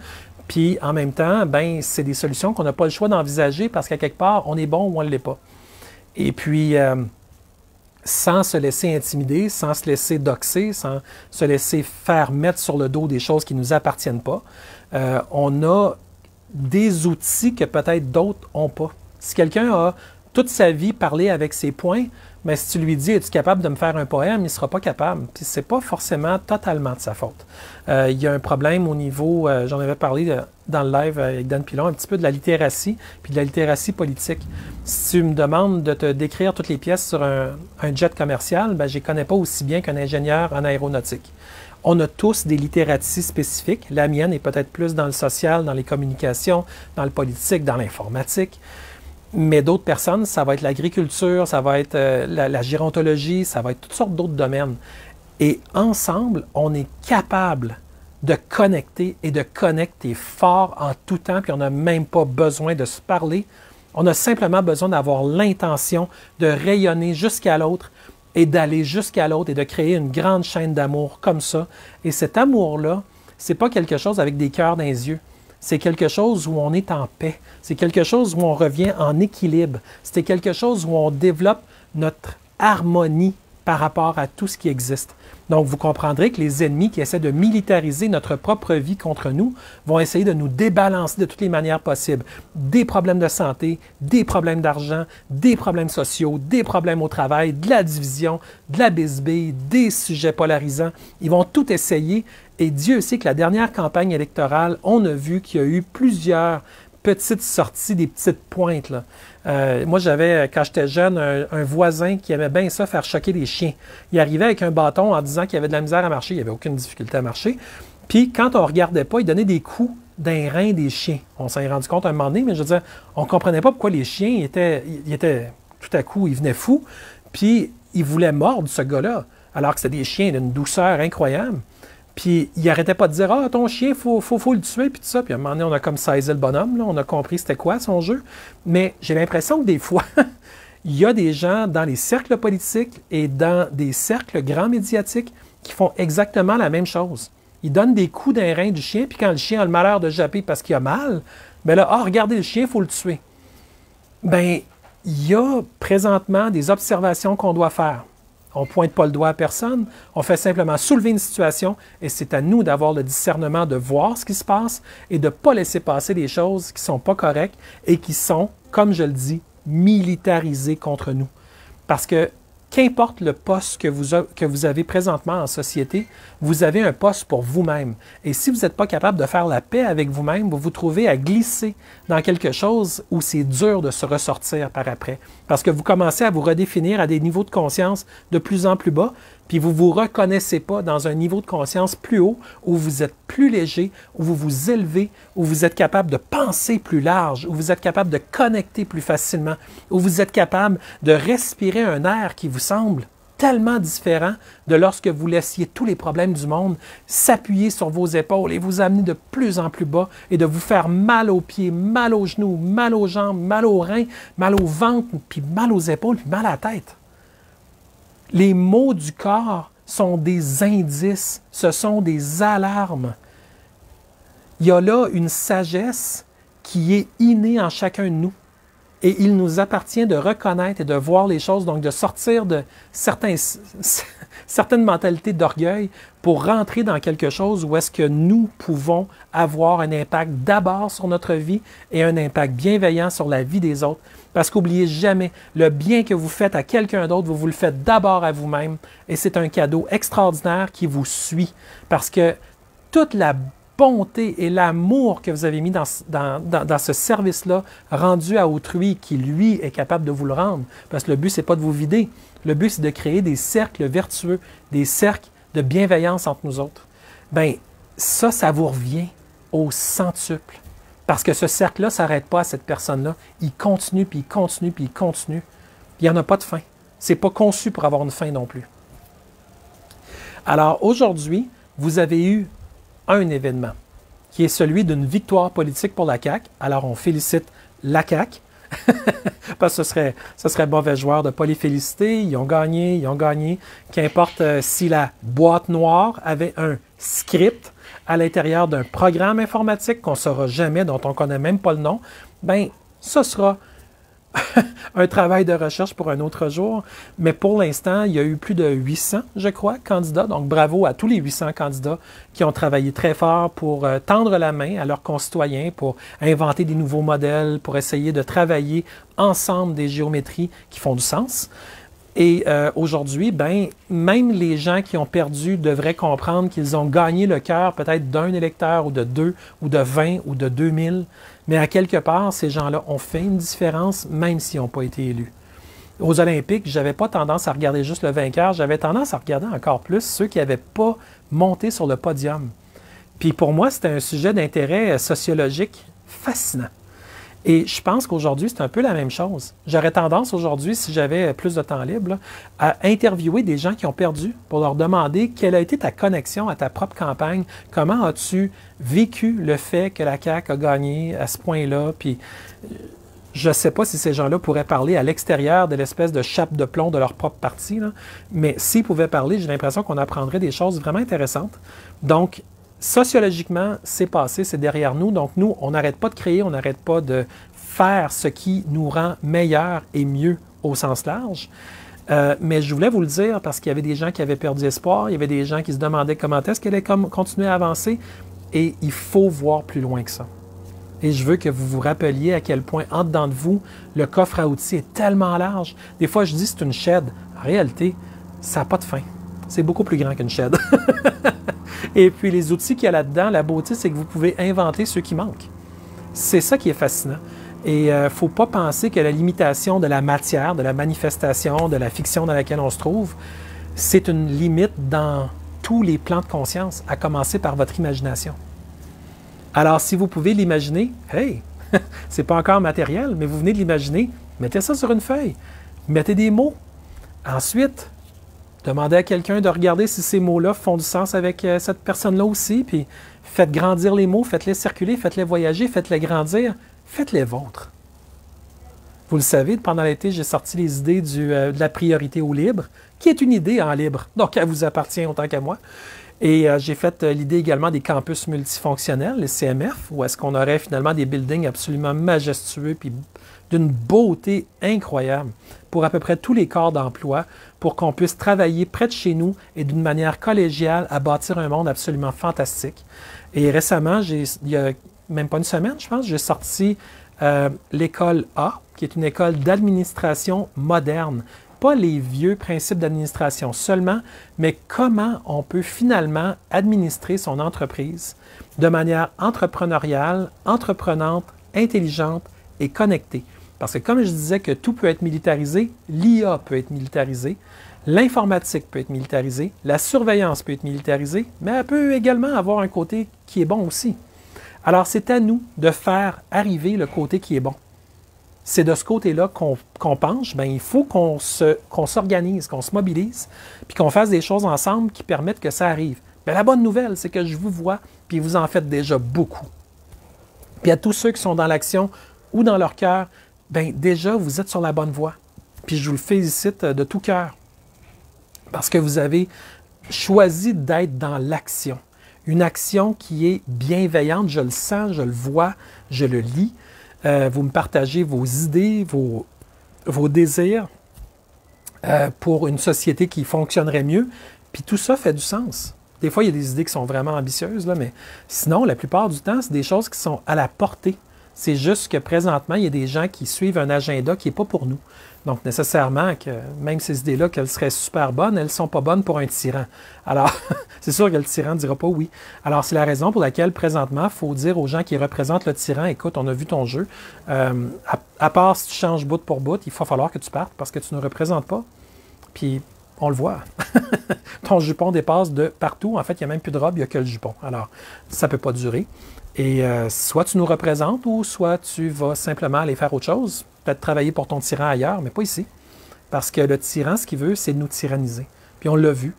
Puis en même temps, ben, c'est des solutions qu'on n'a pas le choix d'envisager parce qu'à quelque part, on est bon ou on ne l'est pas. Et puis, sans se laisser intimider, sans se laisser doxer, sans se laisser faire mettre sur le dos des choses qui ne nous appartiennent pas, on a des outils que peut-être d'autres n'ont pas. Si quelqu'un a toute sa vie parlé avec ses poings, mais si tu lui dis « Es-tu capable de me faire un poème? » il ne sera pas capable. Puis ce n'est pas forcément totalement de sa faute. Il y a un problème au niveau, j'en avais parlé dans le live avec Dan Pilon, un petit peu de la littératie, puis de la littératie politique. Si tu me demandes de te décrire toutes les pièces sur un jet commercial, ben, je ne les connais pas aussi bien qu'un ingénieur en aéronautique. On a tous des littératies spécifiques. La mienne est peut-être plus dans le social, dans les communications, dans le politique, dans l'informatique. Mais d'autres personnes, ça va être l'agriculture, ça va être la gérontologie, ça va être toutes sortes d'autres domaines. Et ensemble, on est capable de connecter et de connecter fort en tout temps, puis on n'a même pas besoin de se parler. On a simplement besoin d'avoir l'intention de rayonner jusqu'à l'autre et d'aller jusqu'à l'autre et de créer une grande chaîne d'amour comme ça. Et cet amour-là, c'est pas quelque chose avec des cœurs dans les yeux. C'est quelque chose où on est en paix. C'est quelque chose où on revient en équilibre. C'est quelque chose où on développe notre harmonie par rapport à tout ce qui existe. Donc, vous comprendrez que les ennemis qui essaient de militariser notre propre vie contre nous vont essayer de nous débalancer de toutes les manières possibles. Des problèmes de santé, des problèmes d'argent, des problèmes sociaux, des problèmes au travail, de la division, de la bisbille, des sujets polarisants. Ils vont tout essayer. Et Dieu sait que la dernière campagne électorale, on a vu qu'il y a eu plusieurs petites sorties, des petites pointes, là. Moi, j'avais, quand j'étais jeune, un voisin qui aimait bien ça, faire choquer les chiens. Il arrivait avec un bâton en disant qu'il avait de la misère à marcher. Il n'y avait aucune difficulté à marcher. Puis, quand on ne regardait pas, il donnait des coups d'un rein des chiens. On s'en est rendu compte un moment donné, mais je veux dire, on ne comprenait pas pourquoi les chiens étaient tout à coup, ils venaient fous. Puis, ils voulaient mordre ce gars-là, alors que c'était des chiens d'une douceur incroyable. Puis, il n'arrêtait pas de dire « Ah, ton chien, faut le tuer », puis tout ça. Puis, à un moment donné, on a comme saisi le bonhomme, là, on a compris c'était quoi son jeu. Mais j'ai l'impression que des fois, Il y a des gens dans les cercles politiques et dans des cercles grands médiatiques qui font exactement la même chose. Ils donnent des coups d'un rein du chien, puis quand le chien a le malheur de japper parce qu'il a mal, bien là, regardez le chien, il faut le tuer. Bien, il y a présentement des observations qu'on doit faire. On ne pointe pas le doigt à personne, on fait simplement soulever une situation et c'est à nous d'avoir le discernement de voir ce qui se passe et de ne pas laisser passer des choses qui ne sont pas correctes et qui sont, comme je le dis, militarisées contre nous. Parce que qu'importe le poste que vous avez présentement en société, vous avez un poste pour vous-même. Et si vous n'êtes pas capable de faire la paix avec vous-même, vous vous trouvez à glisser dans quelque chose où c'est dur de se ressortir par après. Parce que vous commencez à vous redéfinir à des niveaux de conscience de plus en plus bas, puis vous ne vous reconnaissez pas dans un niveau de conscience plus haut, où vous êtes plus léger, où vous vous élevez, où vous êtes capable de penser plus large, où vous êtes capable de connecter plus facilement, où vous êtes capable de respirer un air qui vous semble tellement différent de lorsque vous laissiez tous les problèmes du monde s'appuyer sur vos épaules et vous amener de plus en plus bas et de vous faire mal aux pieds, mal aux genoux, mal aux jambes, mal aux reins, mal au ventre, puis mal aux épaules, puis mal à la tête. Les maux du corps sont des indices, ce sont des alarmes. Il y a là une sagesse qui est innée en chacun de nous. Et il nous appartient de reconnaître et de voir les choses, donc de sortir de certaines mentalités d'orgueil pour rentrer dans quelque chose où est-ce que nous pouvons avoir un impact d'abord sur notre vie et un impact bienveillant sur la vie des autres. Parce qu'oubliez jamais, le bien que vous faites à quelqu'un d'autre, vous le faites d'abord à vous-même et c'est un cadeau extraordinaire qui vous suit. Parce que toute la bonté et l'amour que vous avez mis dans ce service-là, rendu à autrui, qui, lui, est capable de vous le rendre. Parce que le but, ce n'est pas de vous vider. Le but, c'est de créer des cercles vertueux, des cercles de bienveillance entre nous autres. Bien, ça vous revient au centuple. Parce que ce cercle-là ne s'arrête pas à cette personne-là. Il continue, puis il continue, puis il continue. Puis il n'y en a pas de fin. Ce n'est pas conçu pour avoir une fin non plus. Alors, aujourd'hui, vous avez eu un événement, qui est celui d'une victoire politique pour la CAQ. Alors, on félicite la CAQ, parce que ce serait mauvais joueur de ne pas les féliciter. Ils ont gagné. Qu'importe si la boîte noire avait un script à l'intérieur d'un programme informatique qu'on ne saura jamais, dont on ne connaît même pas le nom, bien, ce sera un travail de recherche pour un autre jour. Mais pour l'instant, il y a eu plus de 800, je crois, candidats. Donc, bravo à tous les 800 candidats qui ont travaillé très fort pour tendre la main à leurs concitoyens, pour inventer des nouveaux modèles, pour essayer de travailler ensemble des géométries qui font du sens. Et aujourd'hui, ben, même les gens qui ont perdu devraient comprendre qu'ils ont gagné le cœur peut-être d'un électeur ou de 2 ou de 20 ou de 2000. Mais à quelque part, ces gens-là ont fait une différence, même s'ils n'ont pas été élus. Aux Olympiques, je n'avais pas tendance à regarder juste le vainqueur, j'avais tendance à regarder encore plus ceux qui n'avaient pas monté sur le podium. Puis pour moi, c'était un sujet d'intérêt sociologique fascinant. Et je pense qu'aujourd'hui, c'est un peu la même chose. J'aurais tendance aujourd'hui, si j'avais plus de temps libre, là, à interviewer des gens qui ont perdu pour leur demander quelle a été ta connexion à ta propre campagne, comment as-tu vécu le fait que la CAQ a gagné à ce point-là, puis je ne sais pas si ces gens-là pourraient parler à l'extérieur de l'espèce de chape de plomb de leur propre parti, là, mais s'ils pouvaient parler, j'ai l'impression qu'on apprendrait des choses vraiment intéressantes. Donc, sociologiquement, c'est passé, c'est derrière nous. Donc, nous, on n'arrête pas de créer, on n'arrête pas de faire ce qui nous rend meilleurs et mieux au sens large. Mais je voulais vous le dire parce qu'il y avait des gens qui avaient perdu espoir, il y avait des gens qui se demandaient comment est-ce qu'elle allait continuer à avancer. Et il faut voir plus loin que ça. Et je veux que vous vous rappeliez à quel point, en dedans de vous, le coffre à outils est tellement large. Des fois, je dis c'est une shed. En réalité, ça n'a pas de fin. C'est beaucoup plus grand qu'une shed. Et puis, les outils qu'il y a là-dedans, la beauté, c'est que vous pouvez inventer ceux qui manquent. C'est ça qui est fascinant. Et il ne faut pas penser que la limitation de la matière, de la manifestation, de la fiction dans laquelle on se trouve, c'est une limite dans tous les plans de conscience, à commencer par votre imagination. Alors, si vous pouvez l'imaginer, hey, c'est pas encore matériel, mais vous venez de l'imaginer, mettez ça sur une feuille, mettez des mots. Ensuite, demandez à quelqu'un de regarder si ces mots-là font du sens avec cette personne-là aussi, puis faites grandir les mots, faites-les circuler, faites-les voyager, faites-les grandir, faites-les vôtres. Vous le savez, pendant l'été, j'ai sorti les idées de la priorité au libre, qui est une idée en libre, donc elle vous appartient autant qu'à moi. Et j'ai fait l'idée également des campus multifonctionnels, les CMF, où est-ce qu'on aurait finalement des buildings absolument majestueux, puis d'une beauté incroyable, pour à peu près tous les corps d'emploi, pour qu'on puisse travailler près de chez nous et d'une manière collégiale à bâtir un monde absolument fantastique. Et récemment, il y a même pas une semaine, je pense, j'ai sorti l'école A, qui est une école d'administration moderne. Pas les vieux principes d'administration seulement, mais comment on peut finalement administrer son entreprise de manière entrepreneuriale, entreprenante, intelligente et connectée. Parce que comme je disais que tout peut être militarisé, l'IA peut être militarisée, l'informatique peut être militarisée, la surveillance peut être militarisée, mais elle peut également avoir un côté qui est bon aussi. Alors c'est à nous de faire arriver le côté qui est bon. C'est de ce côté-là qu'on penche, bien, il faut qu'on s'organise, qu'on se mobilise, puis qu'on fasse des choses ensemble qui permettent que ça arrive. Bien, la bonne nouvelle, c'est que je vous vois, puis vous en faites déjà beaucoup. Puis à tous ceux qui sont dans l'action ou dans leur cœur, bien, déjà, vous êtes sur la bonne voie. Puis je vous le félicite de tout cœur, parce que vous avez choisi d'être dans l'action. Une action qui est bienveillante, je le sens, je le vois, je le lis. Vous me partagez vos idées, vos désirs pour une société qui fonctionnerait mieux. Puis tout ça fait du sens. Des fois, il y a des idées qui sont vraiment ambitieuses, là, mais sinon, la plupart du temps, c'est des choses qui sont à la portée. C'est juste que présentement, il y a des gens qui suivent un agenda qui n'est pas pour nous. Donc, nécessairement, que même ces idées-là, qu'elles seraient super bonnes, elles ne sont pas bonnes pour un tyran. Alors, c'est sûr que le tyran ne dira pas oui. Alors, c'est la raison pour laquelle, présentement, il faut dire aux gens qui représentent le tyran, écoute, on a vu ton jeu. À part si tu changes bout pour bout, il va falloir que tu partes parce que tu ne représentes pas. Puis, on le voit. Ton jupon dépasse de partout. En fait, il n'y a même plus de robe, il n'y a que le jupon. Alors, ça ne peut pas durer. Et soit tu nous représentes ou soit tu vas simplement aller faire autre chose, peut-être travailler pour ton tyran ailleurs, mais pas ici. Parce que le tyran, ce qu'il veut, c'est nous tyranniser. Puis on l'a vu.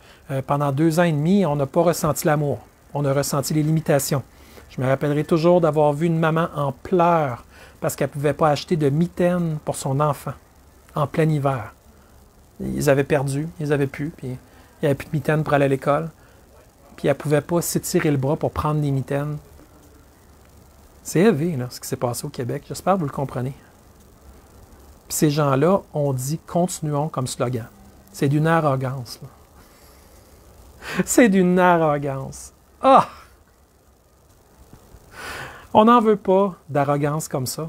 Pendant 2 ans et demi, on n'a pas ressenti l'amour. On a ressenti les limitations. Je me rappellerai toujours d'avoir vu une maman en pleurs parce qu'elle ne pouvait pas acheter de mitaines pour son enfant en plein hiver. Ils avaient perdu, ils n'avaient plus, puis il n'y avait plus de mitaines pour aller à l'école. Puis elle ne pouvait pas s'étirer le bras pour prendre des mitaines. C'est élevé, là, ce qui s'est passé au Québec. J'espère que vous le comprenez. Puis ces gens-là ont dit « continuons » comme slogan. C'est d'une arrogance. Là. C'est d'une arrogance. Ah! On n'en veut pas d'arrogance comme ça.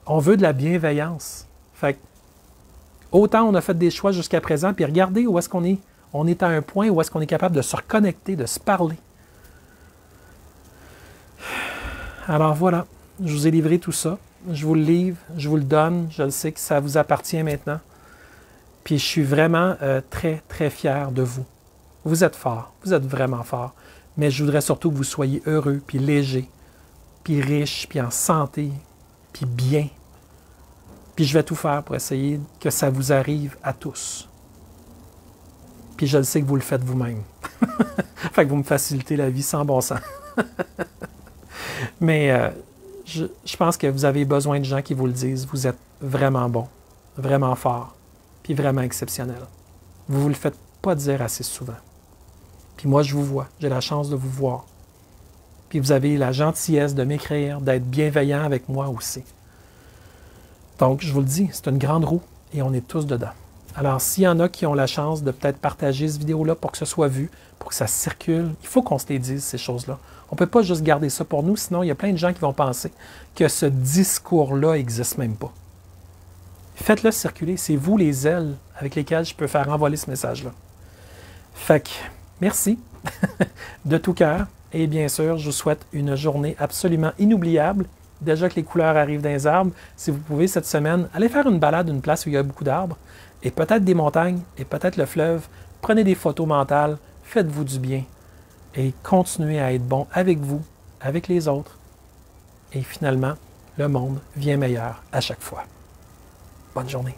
On veut de la bienveillance. Fait que, autant on a fait des choix jusqu'à présent, puis regardez où est-ce qu'on est. On est à un point où est-ce qu'on est capable de se reconnecter, de se parler. Alors voilà, je vous ai livré tout ça. Je vous le livre, je vous le donne. Je le sais que ça vous appartient maintenant. Puis je suis vraiment très, très fier de vous. Vous êtes forts, vous êtes vraiment forts. Mais je voudrais surtout que vous soyez heureux, puis légers, puis riches, puis en santé, puis bien. Puis je vais tout faire pour essayer que ça vous arrive à tous. Puis je le sais que vous le faites vous-même. Fait que vous me facilitez la vie sans bon sens. Mais je pense que vous avez besoin de gens qui vous le disent. Vous êtes vraiment bon, vraiment fort, puis vraiment exceptionnel. Vous ne vous le faites pas dire assez souvent. Puis moi, je vous vois. J'ai la chance de vous voir. Puis vous avez la gentillesse de m'écrire, d'être bienveillant avec moi aussi. Donc, je vous le dis, c'est une grande roue et on est tous dedans. Alors, s'il y en a qui ont la chance de peut-être partager cette vidéo-là pour que ce soit vu, pour que ça circule, il faut qu'on se les dise, ces choses-là. On ne peut pas juste garder ça pour nous, sinon il y a plein de gens qui vont penser que ce discours-là n'existe même pas. Faites-le circuler. C'est vous les ailes avec lesquelles je peux faire envoler ce message-là. Fait que, merci de tout cœur. Et bien sûr, je vous souhaite une journée absolument inoubliable. Déjà que les couleurs arrivent dans les arbres, si vous pouvez cette semaine, allez faire une balade d'une place où il y a beaucoup d'arbres, et peut-être des montagnes, et peut-être le fleuve. Prenez des photos mentales, faites-vous du bien, et continuez à être bon avec vous, avec les autres. Et finalement, le monde vient meilleur à chaque fois. Bonne journée.